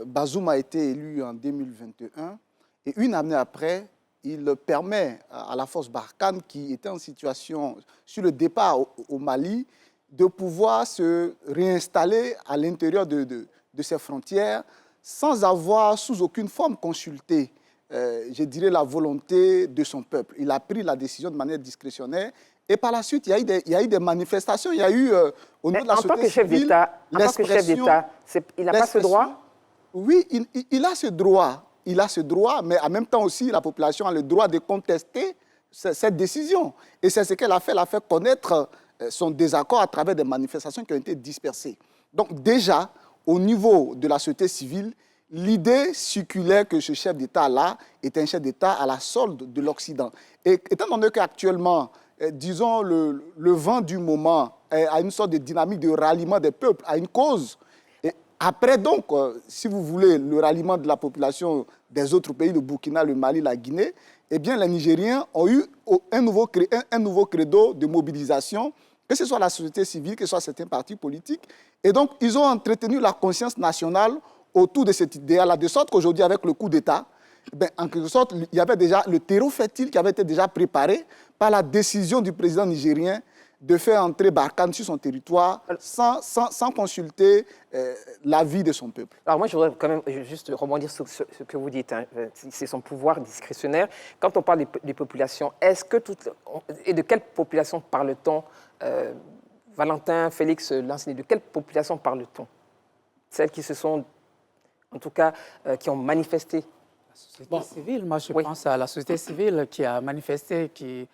Bazoum a été élu en 2021 et une année après, il permet à la force Barkhane, qui était en situation sur le départ au Mali, de pouvoir se réinstaller à l'intérieur de ses frontières sans avoir sous aucune forme consulté, je dirais, la volonté de son peuple. Il a pris la décision de manière discrétionnaire et par la suite, il y a eu des manifestations, il y a eu au nom de la société civile... En tant que chef d'État, il n'a pas ce droit? Oui, il a ce droit. il a ce droit, mais en même temps aussi, la population a le droit de contester cette décision. Et c'est ce qu'elle a fait. Elle a fait connaître son désaccord à travers des manifestations qui ont été dispersées. Donc déjà, au niveau de la société civile, l'idée circulaire que ce chef d'État-là est un chef d'État à la solde de l'Occident. Et étant donné qu'actuellement, disons, le vent du moment a une sorte de dynamique de ralliement des peuples à une cause, et après donc, si vous voulez, le ralliement de la population des autres pays, le Burkina, le Mali, la Guinée, eh bien, les Nigériens ont eu un nouveau credo de mobilisation, que ce soit la société civile, que ce soit certains partis politiques. Et donc, ils ont entretenu la conscience nationale autour de cet idéal-là, de sorte qu'aujourd'hui, avec le coup d'État, en quelque sorte, il y avait déjà le terreau fertile qui avait été déjà préparé par la décision du président nigérien de faire entrer Barkhane sur son territoire sans consulter l'avis de son peuple. Alors moi, je voudrais quand même juste rebondir sur ce que vous dites. Hein. C'est son pouvoir discrétionnaire. Quand on parle des populations, et de quelle population parle-t-on Valentin, Félix Lancené, de quelle population parle-t-on? Celles qui se sont, en tout cas, qui ont manifesté. La société civile, moi je pense à la société civile qui a manifesté, qui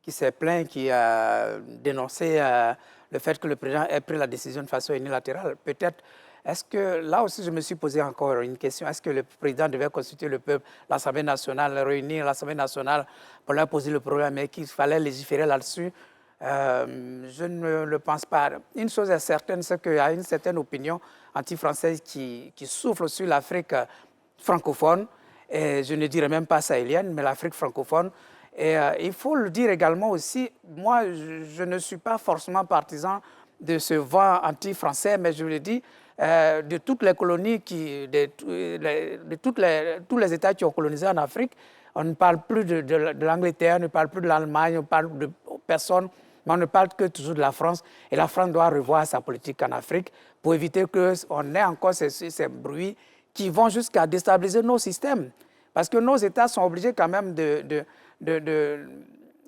s'est plaint, qui a dénoncé le fait que le président ait pris la décision de façon unilatérale. Peut-être, est-ce que, là aussi je me suis posé encore une question, est-ce que le président devait consulter le peuple, l'Assemblée nationale, réunir l'Assemblée nationale pour leur poser le problème et qu'il fallait légiférer là-dessus? Je ne le pense pas. Une chose est certaine, c'est qu'il y a une certaine opinion anti-française qui souffle sur l'Afrique francophone, et je ne dirais même pas sahélienne, mais l'Afrique francophone. Et il faut le dire également aussi, moi, je ne suis pas forcément partisan de ce vent anti-français, mais je le dis, de toutes les colonies, tous les États qui ont colonisé en Afrique, on ne parle plus de l'Angleterre, on ne parle plus de l'Allemagne, on ne parle de personne, mais on ne parle que toujours de la France. Et la France doit revoir sa politique en Afrique pour éviter qu'on ait encore ces bruits qui vont jusqu'à déstabiliser nos systèmes. Parce que nos États sont obligés quand même de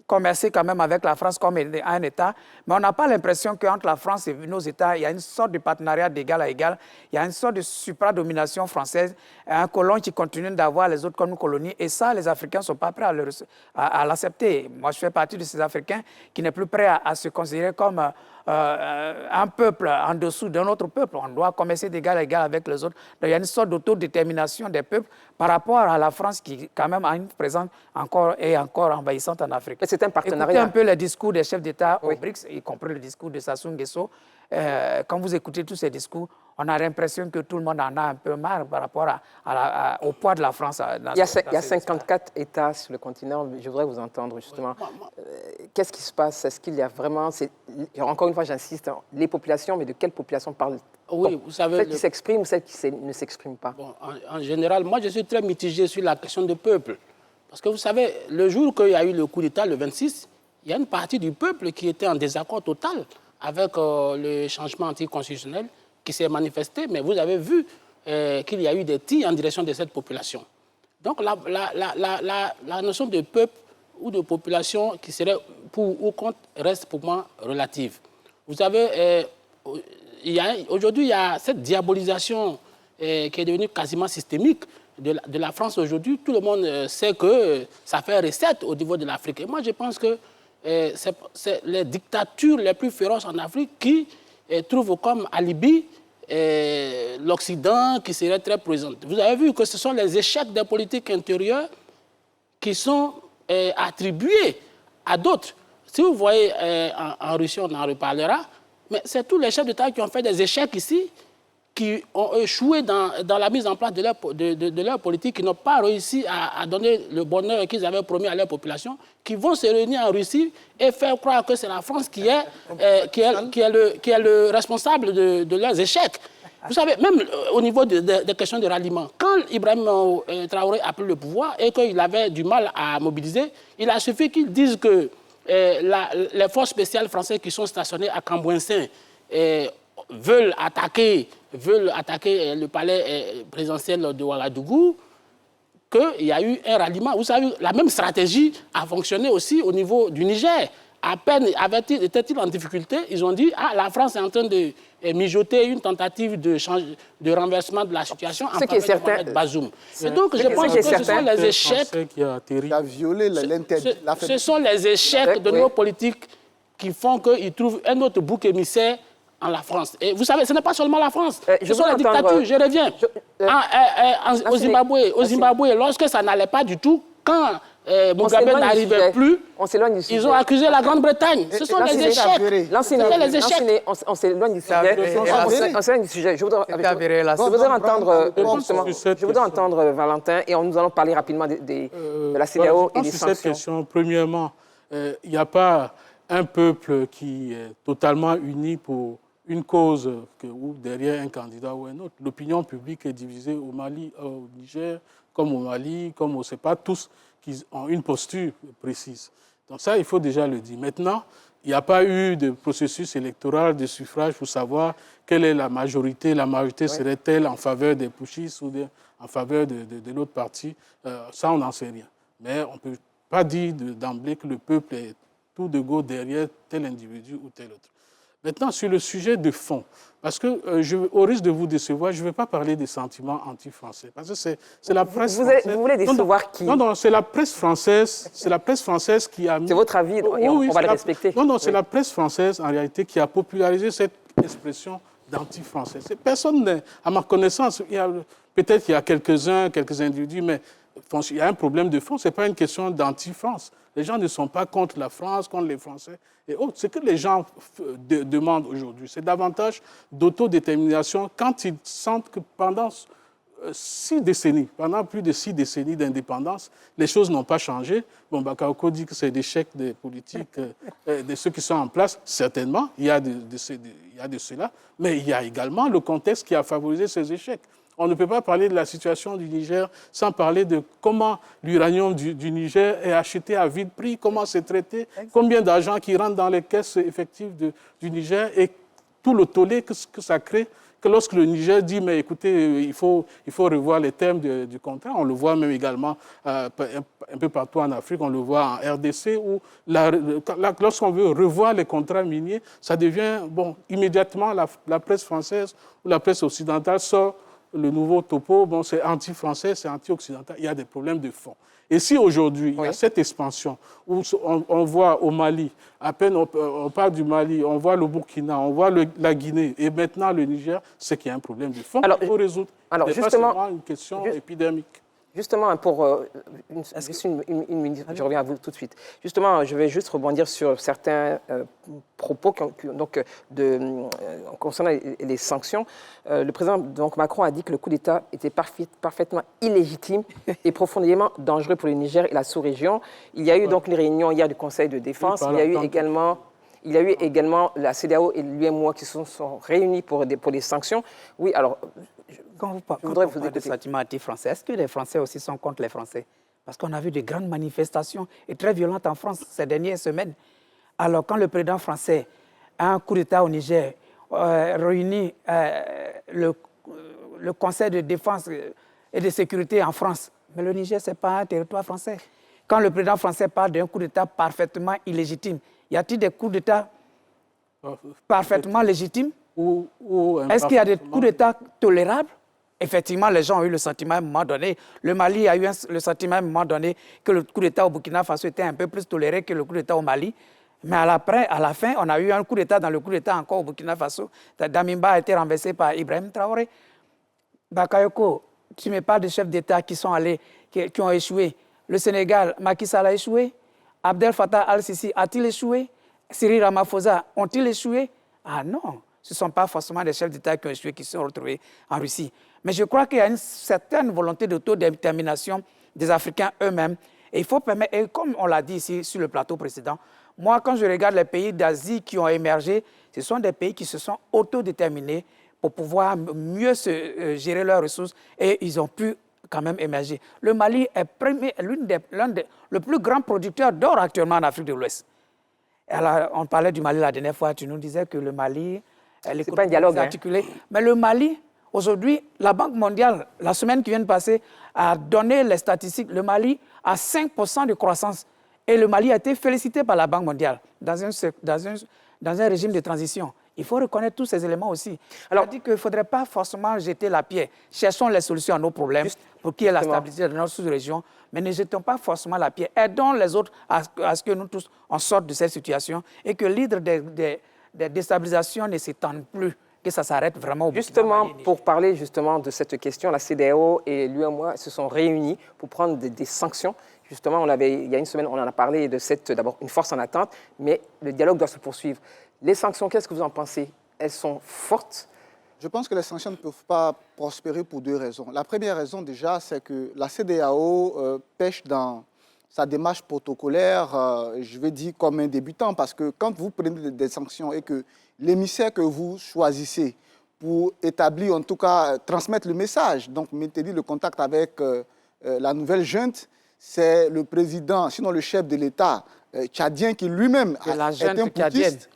commercer quand même avec la France comme un État, mais on n'a pas l'impression qu'entre la France et nos États, il y a une sorte de partenariat d'égal à égal, il y a une sorte de supradomination française, un colon qui continue d'avoir les autres comme colonies, et ça, les Africains ne sont pas prêts à l'accepter. Moi, je fais partie de ces Africains qui n'est plus prêt à se considérer comme un peuple en dessous d'un autre peuple. On doit commercer d'égal à égal avec les autres. Donc, il y a une sorte d'autodétermination des peuples par rapport à la France qui, quand même, a une présence encore envahissante en Afrique. Mais c'est un partenariat. Écoutez un peu les discours des chefs d'État au BRICS, y compris le discours de Sassou Nguesso. Quand vous écoutez tous ces discours, on a l'impression que tout le monde en a un peu marre par rapport au poids de la France. Il y a 54 États sur le continent. Je voudrais vous entendre justement. Qu'est-ce qui se passe? Est-ce qu'il y a vraiment... Encore une fois, j'insiste, les populations, mais de quelle population parle-t-on? Oui, vous savez... Celles qui s'expriment ou celles qui ne s'expriment pas? Bon, en général, moi, je suis très mitigé sur la question du peuple. Parce que vous savez, le jour qu'il y a eu le coup d'État, le 26, il y a une partie du peuple qui était en désaccord total avec le changement anticonstitutionnel qui s'est manifesté, mais vous avez vu qu'il y a eu des tirs en direction de cette population. Donc la notion de peuple ou de population qui serait pour ou contre reste pour moi relative. Vous savez, aujourd'hui, il y a cette diabolisation qui est devenue quasiment systémique de la France aujourd'hui. Tout le monde sait que ça fait recette au niveau de l'Afrique. Et moi, je pense que c'est les dictatures les plus féroces en Afrique qui trouvent comme alibi l'Occident qui serait très présent. Vous avez vu que ce sont les échecs des politiques intérieures qui sont attribués à d'autres. Si vous voyez en Russie, on en reparlera, mais c'est tous les chefs d'État qui ont fait des échecs ici, qui ont échoué dans la mise en place de leur politique, qui n'ont pas réussi à donner le bonheur qu'ils avaient promis à leur population, qui vont se réunir en Russie et faire croire que c'est la France qui est le responsable de leurs échecs. Vous savez, même au niveau des questions de ralliement, quand Ibrahim Traoré a pris le pouvoir et qu'il avait du mal à mobiliser, il a suffi qu'ils disent que les forces spéciales françaises qui sont stationnées à Cambouensin veulent attaquer le palais présidentiel de Ouagadougou, qu'il y a eu un ralliement. Vous savez, la même stratégie a fonctionné aussi au niveau du Niger, à peine était-il en difficulté, ils ont dit « Ah, la France est en train de mijoter une tentative de renversement de la situation en faveur de Mohamed Bazoum. » Et donc, je pense que ce sont les échecs... Ce sont les échecs de nos politiques qui font qu'ils trouvent un autre bouc émissaire en la France. Et vous savez, ce n'est pas seulement la France. Ce sont les dictatures, je reviens. Au Zimbabwe, lorsque ça n'allait pas du tout, quand Mugabe n'arrivait plus, ils ont accusé la Grande-Bretagne. Ce sont les échecs. On s'éloigne du sujet. Je voudrais entendre Valentin et nous allons parler rapidement de la CEDEAO et des sanctions. Cette question, premièrement, il n'y a pas un peuple qui est totalement uni pour une cause ou derrière un candidat ou un autre. L'opinion publique est divisée au Mali, au Niger, comme au Mali, comme au... C'est pas tous qui ont une posture précise. Donc ça, il faut déjà le dire. Maintenant, il n'y a pas eu de processus électoral, de suffrage pour savoir quelle est la majorité. La majorité serait-elle en faveur des putschistes ou en faveur de l'autre parti? Ça, on n'en sait rien. Mais on ne peut pas dire d'emblée que le peuple est tout de go derrière tel individu ou tel autre. Maintenant, sur le sujet de fond, parce que au risque de vous décevoir, je ne vais pas parler des sentiments anti-français, parce que c'est la presse française. Vous voulez décevoir qui? Non, c'est la presse française. C'est la presse française qui a mis... C'est votre avis, et on va le respecter. Non, c'est la presse française, en réalité, qui a popularisé cette expression d'anti-français. Personne, à ma connaissance, peut-être qu'il y a quelques individus, mais il y a un problème de fond. Ce n'est pas une question d'anti-France. Les gens ne sont pas contre la France, contre les Français et autres. Ce que les gens demandent aujourd'hui, c'est davantage d'autodétermination quand ils sentent que pendant 6 décennies, pendant plus de 6 décennies d'indépendance, les choses n'ont pas changé. Bon, Bakayoko dit que c'est l'échec des politiques, de ceux qui sont en place. Certainement, il y a de cela, mais il y a également le contexte qui a favorisé ces échecs. On ne peut pas parler de la situation du Niger sans parler de comment l'uranium du Niger est acheté à vil prix, comment c'est traité, combien d'argent qui rentre dans les caisses effectives du Niger et tout le tollé que ça crée. Que lorsque le Niger dit, mais écoutez, il faut revoir les termes du contrat, on le voit même également un peu partout en Afrique, on le voit en RDC, où lorsqu'on veut revoir les contrats miniers, ça devient, bon, immédiatement la presse française ou la presse occidentale sort le nouveau topo, bon, c'est anti-français, c'est anti-occidental, il y a des problèmes de fond. Et si aujourd'hui, il y a cette expansion, où on voit au Mali, à peine on parle du Mali, on voit le Burkina, on voit la Guinée, et maintenant le Niger, c'est qu'il y a un problème de fond qu'il faut résoudre. Alors, justement, pas seulement une question épidémique. Justement, pour une minute, je reviens à vous tout de suite. Justement, je vais juste rebondir sur certains propos concernant les sanctions. Le président Macron a dit que le coup d'État était parfaitement illégitime et profondément dangereux pour le Niger et la sous-région. Il y a eu donc une réunion hier du Conseil de défense. Il y a eu également la CEDEAO et l'UEMOA qui se sont réunis pour les sanctions. Oui, alors... Quand vous parlez de sentiments anti-français, est-ce que les Français aussi sont contre les Français? Parce qu'on a vu de grandes manifestations et très violentes en France ces dernières semaines. Alors, quand le président français a un coup d'État au Niger, réunit le Conseil de défense et de sécurité en France, mais le Niger, ce n'est pas un territoire français. Quand le président français parle d'un coup d'État parfaitement illégitime, y a-t-il des coups d'État parfaitement légitimes? Est-ce qu'il y a des coups d'État tolérables? Effectivement, les gens ont eu le sentiment à un moment donné, le Mali a eu le sentiment à un moment donné que le coup d'État au Burkina Faso était un peu plus toléré que le coup d'État au Mali. Mais à la fin, on a eu un coup d'État dans le coup d'État encore au Burkina Faso. Damimba a été renversé par Ibrahim Traoré. Bakayoko, tu me parles de chefs d'État qui sont allés, qui ont échoué. Le Sénégal, Macky Sall a échoué. Abdel Fattah al-Sisi a-t-il échoué? Cyril Ramaphosa ont-ils échoué? Ah non, ce ne sont pas forcément des chefs d'État qui ont échoué, qui se sont retrouvés en Russie. Mais je crois qu'il y a une certaine volonté d'autodétermination des Africains eux-mêmes. Et il faut permettre, et comme on l'a dit ici sur le plateau précédent, moi, quand je regarde les pays d'Asie qui ont émergé, ce sont des pays qui se sont autodéterminés pour pouvoir mieux gérer leurs ressources et ils ont pu quand même émerger. Le Mali est le plus grand producteur d'or actuellement en Afrique de l'Ouest. Alors, on parlait du Mali la dernière fois, tu nous disais que le Mali... C'est pas un dialogue, articulé. Mais le Mali, aujourd'hui, la Banque mondiale, la semaine qui vient de passer, a donné les statistiques. Le Mali a 5% de croissance Et le Mali a été félicité par la Banque mondiale dans un régime de transition. Il faut reconnaître tous ces éléments aussi. Alors, il ne faudrait pas forcément jeter la pierre. Cherchons les solutions à nos problèmes pour qu'il y ait la stabilité de notre sous-région, mais ne jetons pas forcément la pierre. Aidons les autres à ce que nous tous, on sorte de cette situation et que l'hydre des déstabilisations ne s'étende plus, que ça s'arrête vraiment au bout. Justement, pour parler justement de cette question, la CEDEAO et l'UEMOA se sont réunis pour prendre des sanctions. Justement, il y a une semaine, on en a parlé de d'abord une force en attente, mais le dialogue doit se poursuivre. Les sanctions, qu'est-ce que vous en pensez? Elles sont fortes? Je pense que les sanctions ne peuvent pas prospérer pour deux raisons. La première raison, déjà, c'est que la CEDEAO pêche dans sa démarche protocolaire, je vais dire comme un débutant, parce que quand vous prenez des sanctions et que l'émissaire que vous choisissez pour établir, en tout cas, transmettre le message, donc maintenir le contact avec la nouvelle junte, c'est le président, sinon le chef de l'État tchadien qui lui-même est un poutiste.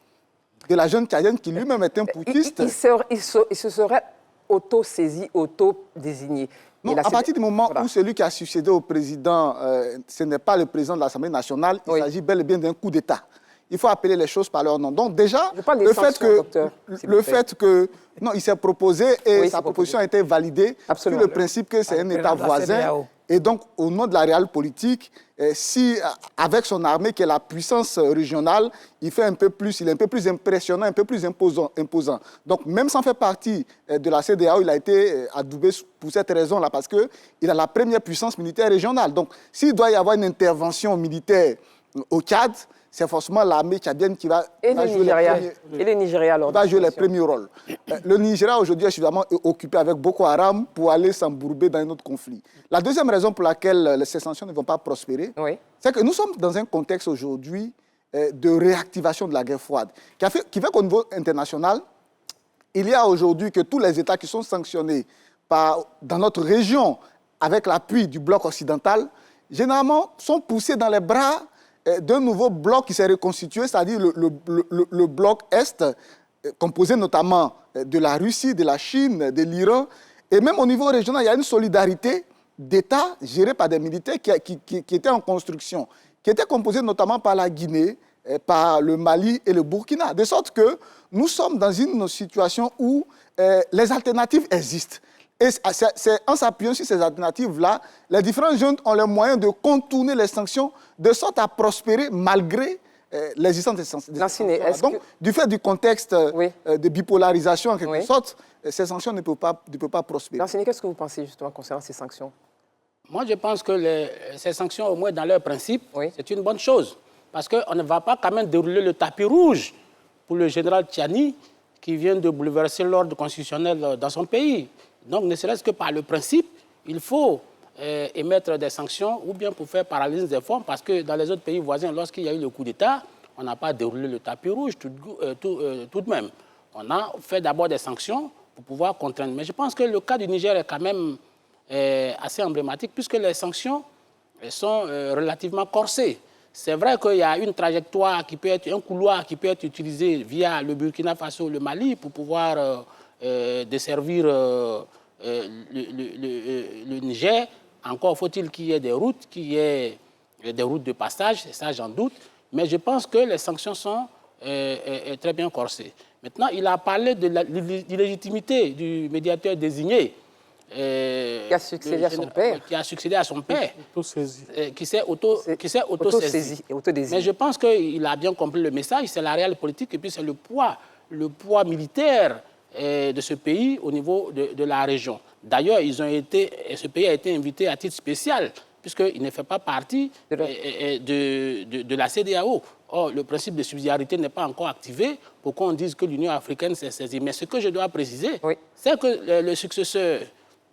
De la junte tchadienne qui lui-même est un poutiste. Il se serait auto-saisi, auto-désigné. Non, à partir du moment où celui qui a succédé au président, ce n'est pas le président de l'Assemblée nationale, il s'agit bel et bien d'un coup d'État. Il faut appeler les choses par leur nom. Donc déjà, le fait que non, il s'est proposé et sa proposition a été validée sur le principe que c'est un État voisin. Et donc, au nom de la réelle politique, si avec son armée, qui est la puissance régionale, il est un peu plus impressionnant, un peu plus imposant. Donc, même sans faire partie de la CEDEAO, il a été adoubé pour cette raison-là, parce qu'il a la première puissance militaire régionale. Donc, s'il doit y avoir une intervention militaire au Tchad, c'est forcément l'armée tchadienne qui va jouer les premiers rôles. Le Nigeria, aujourd'hui, est suffisamment occupé avec Boko Haram pour aller s'embourber dans un autre conflit. La deuxième raison pour laquelle ces sanctions ne vont pas prospérer, c'est que nous sommes dans un contexte aujourd'hui de réactivation de la guerre froide, qui fait qu'au niveau international, il y a aujourd'hui que tous les États qui sont sanctionnés dans notre région avec l'appui du bloc occidental, généralement sont poussés dans les bras d'un nouveau bloc qui s'est reconstitué, c'est-à-dire le bloc Est, composé notamment de la Russie, de la Chine, de l'Iran. Et même au niveau régional, il y a une solidarité d'États gérés par des militaires qui étaient en construction, qui étaient composés notamment par la Guinée, par le Mali et le Burkina. De sorte que nous sommes dans une situation où les alternatives existent. Et c'est en s'appuyant sur ces alternatives-là, les différentes juntes ont les moyens de contourner les sanctions de sorte à prospérer malgré l'existence des sanctions. Donc, du fait du contexte de bipolarisation, en quelque sorte, ces sanctions ne peuvent pas prospérer. Lansini, qu'est-ce que vous pensez justement concernant ces sanctions? Moi, je pense que ces sanctions, au moins dans leur principe, c'est une bonne chose. Parce qu'on ne va pas quand même dérouler le tapis rouge pour le général Tchiani qui vient de bouleverser l'ordre constitutionnel dans son pays. Donc, ne serait-ce que par le principe, il faut émettre des sanctions ou bien pour faire paralyser des fonds, parce que dans les autres pays voisins, lorsqu'il y a eu le coup d'État, on n'a pas déroulé le tapis rouge tout de même. On a fait d'abord des sanctions pour pouvoir contraindre. Mais je pense que le cas du Niger est quand même assez emblématique, puisque les sanctions sont relativement corsées. C'est vrai qu'il y a une trajectoire qui peut être, un couloir qui peut être utilisé via le Burkina Faso, le Mali, pour pouvoir desservir le Niger. Encore faut-il qu'il y ait des routes, de passage, ça j'en doute. Mais je pense que les sanctions sont très bien corsées. Maintenant, il a parlé de l'illégitimité du médiateur désigné. Qui a succédé à son père. Qui a succédé à son père. Qui s'est auto-saisi. Mais je pense qu'il a bien compris le message, c'est la réelle politique et puis c'est le poids militaire de ce pays au niveau de la région. D'ailleurs, ce pays a été invité à titre spécial, puisqu'il ne fait pas partie de la CEDEAO. Or, le principe de subsidiarité n'est pas encore activé pour qu'on dise que l'Union africaine s'est saisie. Mais ce que je dois préciser, c'est que le successeur,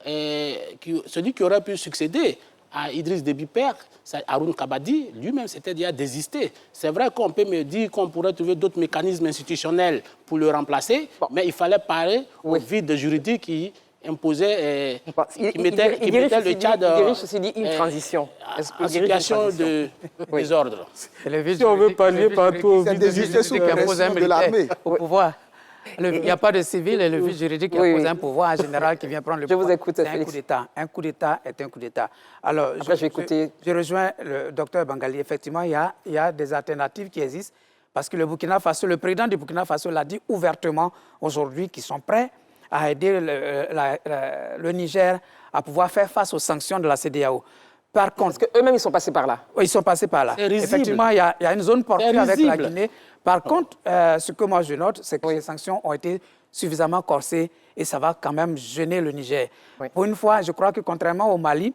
celui qui aurait pu succéder à Idriss Déby Père, Haroun Kabadi, lui-même s'était déjà désisté. C'est vrai qu'on peut me dire qu'on pourrait trouver d'autres mécanismes institutionnels pour le remplacer, mais il fallait parer au vide juridique qui imposait, qui mettait le Tchad une transition. En situation de désordre. Si on veut pallier partout au vide de l'armée au pouvoir. Il n'y a pas de civil et le vice juridique qui impose un pouvoir général qui vient prendre le pouvoir. Je vous écoute, C'est un Félix. coup d'État. Un coup d'État est un coup d'État. Alors, Après, je vais écouter. je rejoins le docteur Bangali. Effectivement, il y a des alternatives qui existent parce que le Burkina Faso, le président du Burkina Faso l'a dit ouvertement aujourd'hui qu'ils sont prêts à aider le Niger à pouvoir faire face aux sanctions de la CEDEAO. Par contre, Parce qu'eux-mêmes, ils sont passés par là. oui, ils sont passés par là. C'est risible. Effectivement, il y a une zone portée avec la risible. Guinée. Par contre, ce que moi je note, c'est que les sanctions ont été suffisamment corsées et ça va quand même gêner le Niger. Oui. Pour une fois, je crois que contrairement au Mali,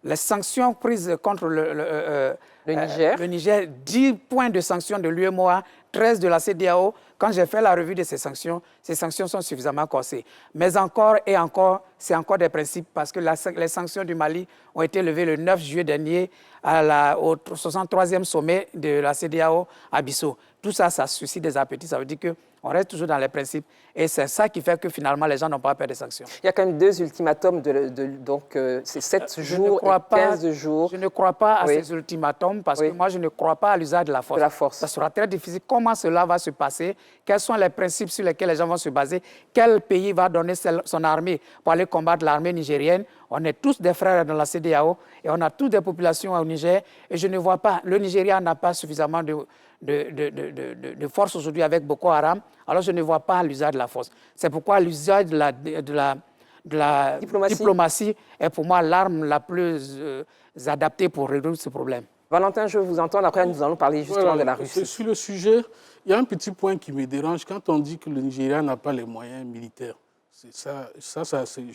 les sanctions prises contre le Niger, 10 points de sanctions de l'UEMOA, 13 de la CEDEAO. Quand j'ai fait la revue de ces sanctions sont suffisamment corsées. Mais encore et encore, c'est encore des principes parce que les sanctions du Mali ont été levées le 9 juillet dernier au 63e sommet de la CEDEAO à Bissau. Tout ça, ça suscite des appétits. Ça veut dire qu'on reste toujours dans les principes. Et c'est ça qui fait que finalement, les gens n'ont pas peur des sanctions. Il y a quand même 2 ultimatums, donc c'est 7 jours et 15 jours. Je ne crois pas à Oui. ces ultimatums parce Oui. que moi, je ne crois pas à l'usage de la force. De la force. Ça sera très difficile. Comment cela va se passer? Quels sont les principes sur lesquels les gens vont se baser? Quel pays va donner son armée pour aller combattre l'armée nigérienne? On est tous des frères dans la CEDEAO et on a tous des populations au Niger. Et je ne vois pas, le Nigeria n'a pas suffisamment de force aujourd'hui avec Boko Haram. Alors je ne vois pas l'usage de la force. C'est pourquoi l'usage de la diplomatie est pour moi l'arme la plus adaptée pour résoudre ce problème. Valentin, je vous entends. Après, nous allons parler justement de la Russie. Sur le sujet, il y a un petit point qui me dérange quand on dit que le Nigeria n'a pas les moyens militaires.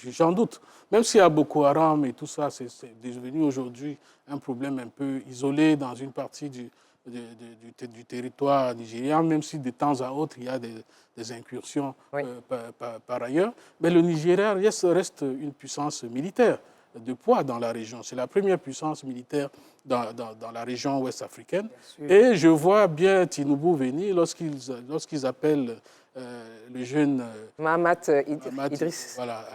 J'en doute. Même s'il y a Boko Haram et tout ça, c'est devenu aujourd'hui un problème un peu isolé dans une partie du territoire nigérien, même si de temps à autre, il y a des incursions par ailleurs. Mais le Nigeria reste une puissance militaire de poids dans la région. C'est la première puissance militaire dans la région ouest africaine. Et je vois bien Tinubu venir lorsqu'ils appellent le jeune Mahamat Idriss. Voilà,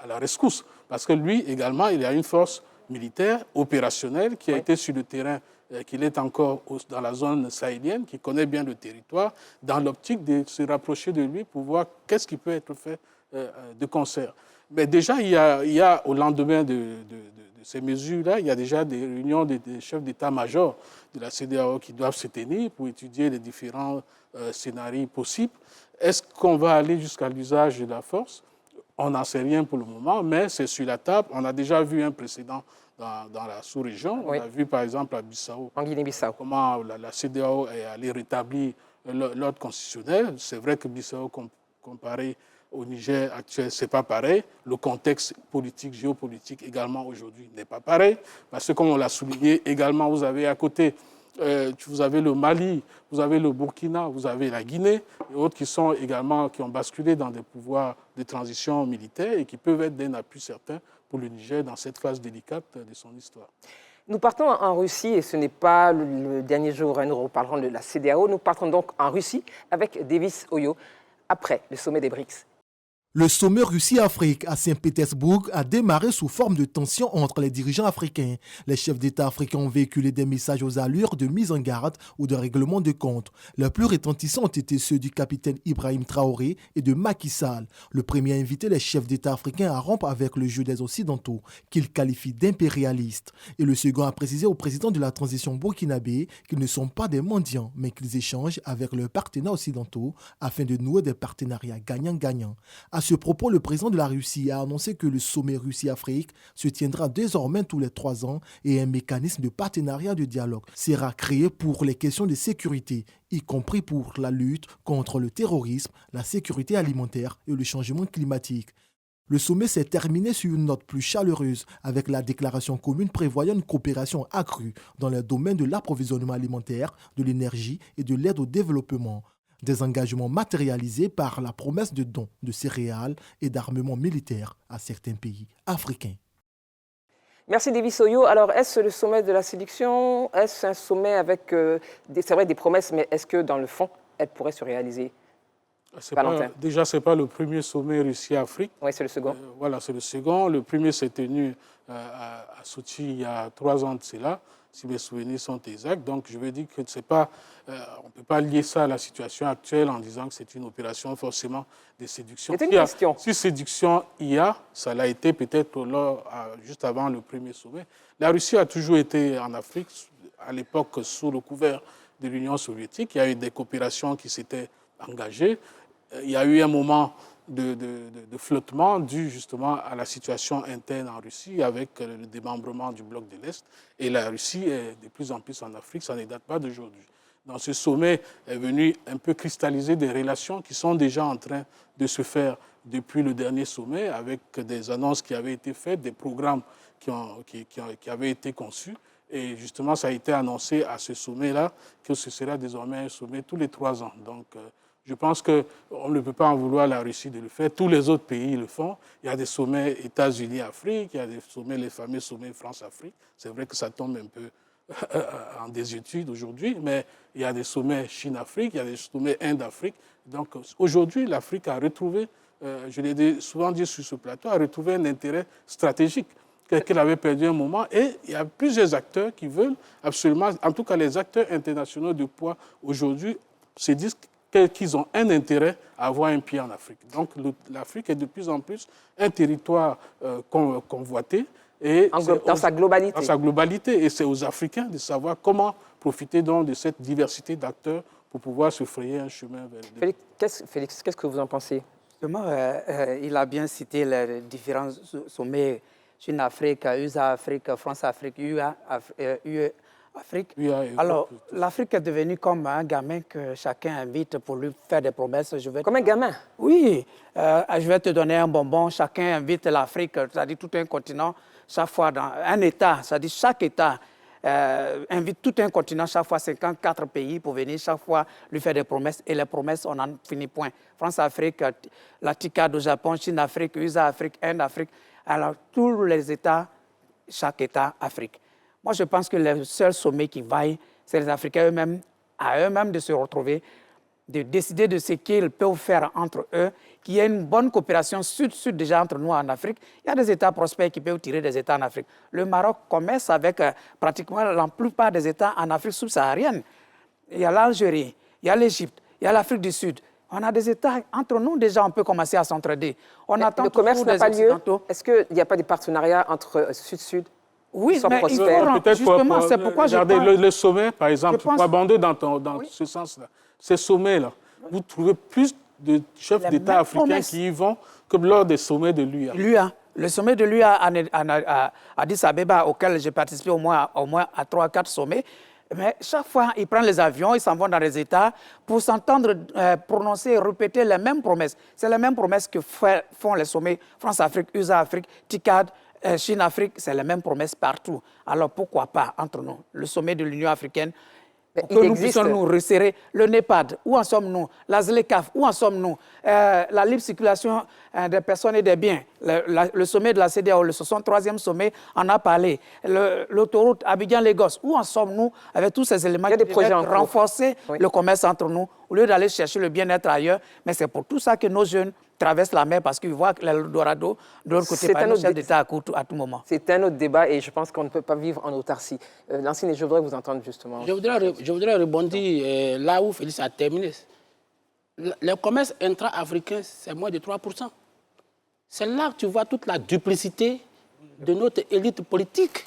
à la rescousse. Parce que lui également, il a une force militaire opérationnelle qui a été sur le terrain, qu'il est encore dans la zone sahélienne, qui connaît bien le territoire, dans l'optique de se rapprocher de lui pour voir qu'est-ce qui peut être fait de concert. Mais déjà, il y a au lendemain de ces mesures-là, il y a déjà des réunions des chefs d'état-major de la CEDEAO qui doivent se tenir pour étudier les différents scénarios possibles. Est-ce qu'on va aller jusqu'à l'usage de la force? On n'en sait rien pour le moment, mais c'est sur la table. On a déjà vu un précédent dans la sous-région. Oui. On a vu par exemple à Bissau, En Guinée-Bissau. comment la CEDEAO est allée rétablir l'ordre constitutionnel. C'est vrai que Bissau, comparé au Niger actuel, ce n'est pas pareil. Le contexte politique, géopolitique également aujourd'hui n'est pas pareil. Parce que comme on l'a souligné également, vous avez à côté, vous avez le Mali, vous avez le Burkina, vous avez la Guinée et autres qui ont basculé dans des pouvoirs de transition militaire et qui peuvent être d'un appui certain pour le Niger dans cette phase délicate de son histoire. Nous partons en Russie et ce n'est pas le dernier jour, nous reparlerons de la CEDEAO. Nous partons donc en Russie avec Davis Oyo après le sommet des BRICS. Le sommet Russie-Afrique à Saint-Pétersbourg a démarré sous forme de tension entre les dirigeants africains. Les chefs d'État africains ont véhiculé des messages aux allures de mise en garde ou de règlement de compte. Les plus retentissants ont été ceux du capitaine Ibrahim Traoré et de Macky Sall. Le premier a invité les chefs d'État africains à rompre avec le jeu des Occidentaux, qu'il qualifie d'impérialistes. Et le second a précisé au président de la transition burkinabé qu'ils ne sont pas des mendiants, mais qu'ils échangent avec leurs partenaires occidentaux afin de nouer des partenariats gagnant-gagnant. À ce propos, le président de la Russie a annoncé que le sommet Russie-Afrique se tiendra désormais tous les 3 ans et un mécanisme de partenariat de dialogue sera créé pour les questions de sécurité, y compris pour la lutte contre le terrorisme, la sécurité alimentaire et le changement climatique. Le sommet s'est terminé sur une note plus chaleureuse avec la déclaration commune prévoyant une coopération accrue dans les domaines de l'approvisionnement alimentaire, de l'énergie et de l'aide au développement. Des engagements matérialisés par la promesse de dons de céréales et d'armements militaires à certains pays africains. Merci Davis Oyo. Alors, est-ce le sommet de la séduction? Est-ce un sommet avec des promesses, mais est-ce que dans le fond, elles pourraient se réaliser? Déjà, ce n'est pas le premier sommet Russie-Afrique. Oui, c'est le second. Voilà, c'est le second. Le premier s'est tenu à Sochi il y a 3 ans de cela. si mes souvenirs sont exacts. Donc, je veux dire que c'est pas, on ne peut pas lier ça à la situation actuelle en disant que c'est une opération forcément de séduction. C'était une question. Si séduction il y a, ça l'a été peut-être juste avant le premier sommet. La Russie a toujours été en Afrique, à l'époque sous le couvert de l'Union soviétique. Il y a eu des coopérations qui s'étaient engagées. Il y a eu un moment de flottement dû justement à la situation interne en Russie avec le démembrement du bloc de l'Est. Et la Russie est de plus en plus en Afrique, ça ne date pas d'aujourd'hui. Dans ce sommet est venu un peu cristalliser des relations qui sont déjà en train de se faire depuis le dernier sommet avec des annonces qui avaient été faites, des programmes qui avaient été conçus. Et justement, ça a été annoncé à ce sommet-là que ce sera désormais un sommet tous les 3 ans. Donc, je pense qu'on ne peut pas en vouloir à la Russie de le faire. Tous les autres pays le font. Il y a des sommets États-Unis-Afrique, il y a des sommets, les fameux sommets France-Afrique. C'est vrai que ça tombe un peu en désuétude aujourd'hui, mais il y a des sommets Chine-Afrique, il y a des sommets Inde-Afrique. Donc aujourd'hui, l'Afrique a retrouvé, je l'ai souvent dit sur ce plateau, a retrouvé un intérêt stratégique qu'elle avait perdu un moment. Et il y a plusieurs acteurs qui veulent absolument, en tout cas les acteurs internationaux de poids aujourd'hui, se disent qu'ils ont un intérêt à avoir un pied en Afrique. Donc l'Afrique est de plus en plus un territoire convoité. Et dans sa globalité. Dans sa globalité. Et c'est aux Africains de savoir comment profiter donc de cette diversité d'acteurs pour pouvoir se frayer un chemin vers Félix, qu'est-ce que vous en pensez? Justement, il a bien cité les différents sommets Chine-Afrique, USA-Afrique, France-Afrique, UE-Afrique. Alors, l'Afrique est devenue comme un gamin que chacun invite pour lui faire des promesses. Comme un gamin? Oui. Je vais te donner un bonbon. Chacun invite l'Afrique, c'est-à-dire tout un continent, chaque fois dans un État, c'est-à-dire chaque État invite tout un continent, chaque fois 54 pays pour venir, chaque fois lui faire des promesses. Et les promesses, on n'en finit point. France-Afrique, la TICAD au Japon, Chine-Afrique, USA-Afrique, Inde-Afrique. Alors, tous les États, chaque État, Afrique. Moi, je pense que le seul sommet qui vaille, c'est les Africains eux-mêmes, à eux-mêmes de se retrouver, de décider de ce qu'ils peuvent faire entre eux, qu'il y ait une bonne coopération sud-sud déjà entre nous en Afrique. Il y a des États prospères qui peuvent tirer des États en Afrique. Le Maroc commerce avec pratiquement la plupart des États en Afrique subsaharienne. Il y a l'Algérie, il y a l'Égypte, il y a l'Afrique du Sud. On a des États, entre nous déjà, on peut commencer à s'entraider. Le commerce n'a pas lieu. Est-ce qu'il n'y a pas de partenariat entre Sud-Sud? Oui, mais il faut justement, c'est pourquoi je regardez le sommet, par exemple, pour abonder dans ce sens-là. Ces sommets-là, vous trouvez plus de chefs d'État africains qui y vont que lors des sommets de l'UA. Le sommet de l'UA à Addis Abeba, auquel j'ai participé au moins à 3 à 4 sommets, mais chaque fois, ils prennent les avions, ils s'en vont dans les États pour s'entendre prononcer et répéter les mêmes promesses. C'est les mêmes promesses que font les sommets France-Afrique, USA-Afrique, TICAD, Chine-Afrique, c'est les mêmes promesses partout. Alors pourquoi pas entre nous, le sommet de l'Union africaine, pour que nous puissions nous resserrer. Le NEPAD, où en sommes-nous? La ZLECAf, où en sommes-nous? La libre circulation des personnes et des biens. Le sommet de la CEDEAO, le 63e sommet, en a parlé. L'autoroute Abidjan-Lagos, où en sommes-nous avec tous ces éléments qui devraient renforcer le commerce entre nous, au lieu d'aller chercher le bien-être ailleurs. Mais c'est pour tout ça que nos jeunes traversent la mer parce qu'ils voient l'Eldorado de l'autre côté par nos chefs d'État à tout moment. C'est un autre débat et je pense qu'on ne peut pas vivre en autarcie. Lancine, je voudrais vous entendre justement. Je voudrais rebondir là où Félix a terminé. Le commerce intra-africain, c'est moins de 3%. C'est là que tu vois toute la duplicité de notre élite politique.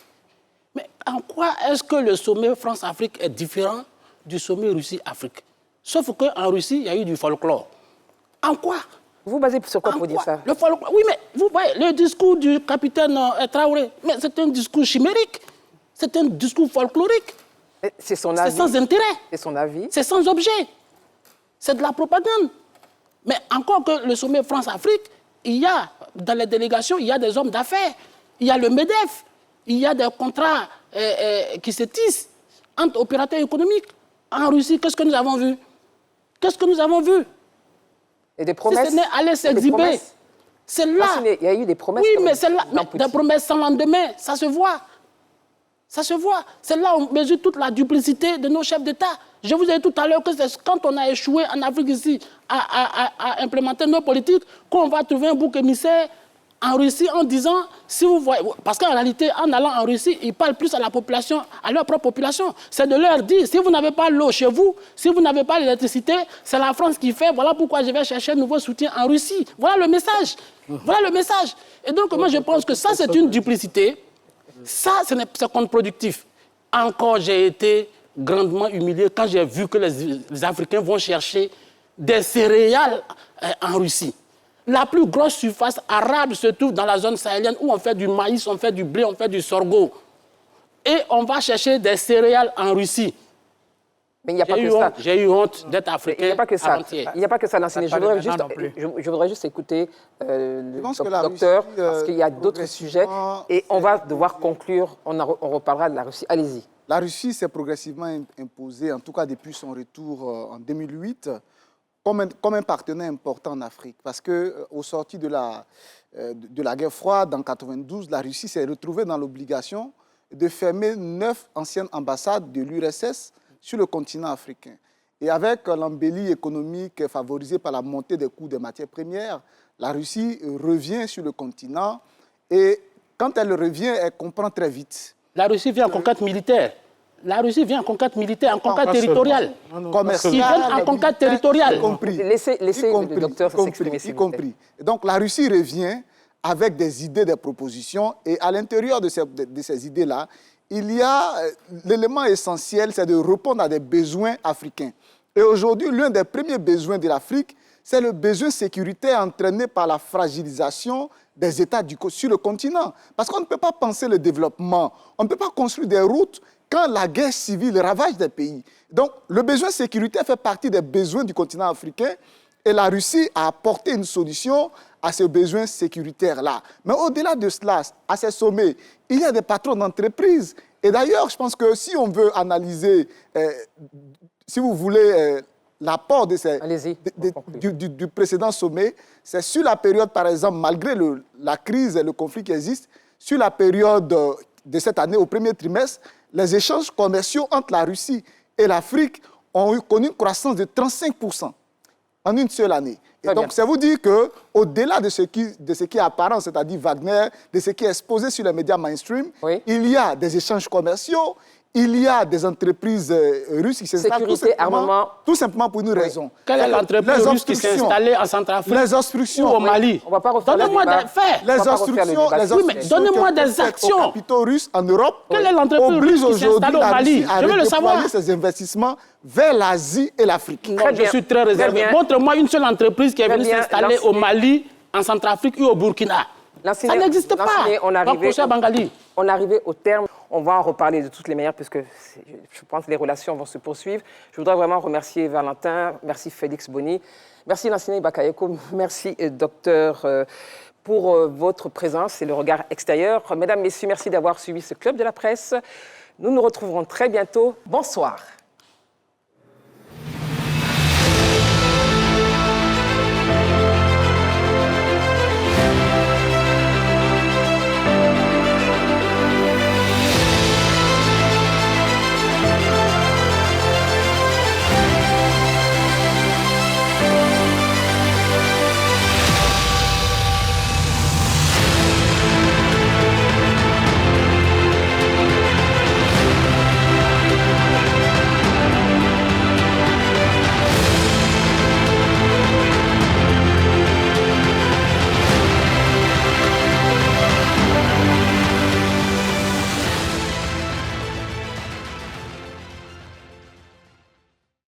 Mais en quoi est-ce que le sommet France-Afrique est différent du sommet Russie-Afrique? Sauf qu'en Russie, il y a eu du folklore. En quoi? Vous basez sur quoi pour dire ça? Le folklore, oui, mais vous voyez, le discours du capitaine Traoré, mais c'est un discours chimérique. C'est un discours folklorique. C'est son avis. C'est sans intérêt. C'est son avis. C'est sans objet. C'est de la propagande. Mais encore que le sommet France-Afrique, il y a, dans les délégations, il y a des hommes d'affaires. Il y a le MEDEF. Il y a des contrats qui se tissent entre opérateurs économiques. En Russie, qu'est-ce que nous avons vu? Qu'est-ce que nous avons vu? Et des promesses. Si ce n'est aller s'exhiber. C'est là. Il y a eu des promesses. Oui, mais c'est là. Mais des promesses sans lendemain, ça se voit. Ça se voit. C'est là où on mesure toute la duplicité de nos chefs d'État. Je vous ai dit tout à l'heure que c'est quand on a échoué en Afrique ici à implémenter nos politiques qu'on va trouver un bouc émissaire en Russie en disant, si vous voyez, parce qu'en réalité, en allant en Russie, ils parlent plus à la population, à leur propre population. C'est de leur dire, si vous n'avez pas l'eau chez vous, si vous n'avez pas l'électricité, c'est la France qui fait, voilà pourquoi je vais chercher un nouveau soutien en Russie. Voilà le message. Voilà le message. Et donc, moi, je pense que ça, c'est une duplicité. Ça, c'est contre-productif. Encore, j'ai été grandement humilié quand j'ai vu que les Africains vont chercher des céréales en Russie. La plus grosse surface arabe se trouve dans la zone sahélienne où on fait du maïs, on fait du blé, on fait du sorgho. Et on va chercher des céréales en Russie. Mais il n'y a pas que ça. J'ai eu honte d'être africain. Il n'y a pas que ça. Il n'y a pas que ça, Nassini. Je voudrais juste écouter le docteur, parce qu'il y a d'autres sujets. Et on va devoir conclure. On reparlera de la Russie. Allez-y. La Russie s'est progressivement imposée, en tout cas depuis son retour en 2008, comme un partenaire important en Afrique. Parce qu'au sorti de la guerre froide en 1992, la Russie s'est retrouvée dans l'obligation de fermer 9 anciennes ambassades de l'URSS sur le continent africain. Et avec l'embellie économique favorisée par la montée des coûts des matières premières, la Russie revient sur le continent. Et quand elle revient, elle comprend très vite. La Russie vient en conquête militaire. La Russie vient en conquête militaire, en conquête territoriale. Commerciale. Ils viennent en conquête territoriale. Laissez le docteur s'exprimer. Y compris. Donc la Russie revient avec des idées, des propositions. Et à l'intérieur de ces idées-là, il y a l'élément essentiel, c'est de répondre à des besoins africains. Et aujourd'hui, l'un des premiers besoins de l'Afrique, c'est le besoin sécuritaire entraîné par la fragilisation des États sur le continent. Parce qu'on ne peut pas penser le développement, on ne peut pas construire des routes quand la guerre civile ravage des pays. Donc, le besoin sécuritaire fait partie des besoins du continent africain et la Russie a apporté une solution à ces besoins sécuritaires-là. Mais au-delà de cela, à ces sommets, il y a des patrons d'entreprises. Et d'ailleurs, je pense que si on veut analyser, si vous voulez, l'apport de du précédent sommet, c'est sur la période, par exemple, malgré la crise et le conflit qui existe, sur la période de cette année, au premier trimestre, les échanges commerciaux entre la Russie et l'Afrique ont connu une croissance de 35% en une seule année. Et donc, ça vous dit qu'au-delà de ce qui est apparent, c'est-à-dire Wagner, de ce qui est exposé sur les médias mainstream, il y a des échanges commerciaux, il y a des entreprises russes qui s'installent tout simplement pour une raison. Quelle est l'entreprise russe qui s'est installée en Centrafrique ou au Mali? On va pas refaire Donnez-moi des faits. Les obstructions donnez-moi des actions. Aux capitaux russes en Europe Quelle est l'entreprise russe qui s'est installée au Mali? Je veux le savoir. Ses investissements vers l'Asie et l'Afrique. Je suis très réservé. Montre-moi une seule entreprise qui est venue s'installer au Mali, en Centrafrique ou au Burkina. Ça n'existe pas. On est arrivé au terme. On va en reparler de toutes les manières puisque je pense que les relations vont se poursuivre. Je voudrais vraiment remercier Valentin, merci Félix Boni, merci Nassini Bakayoko, merci docteur pour votre présence et le regard extérieur. Mesdames, Messieurs, merci d'avoir suivi ce Club de la Presse. Nous nous retrouverons très bientôt. Bonsoir.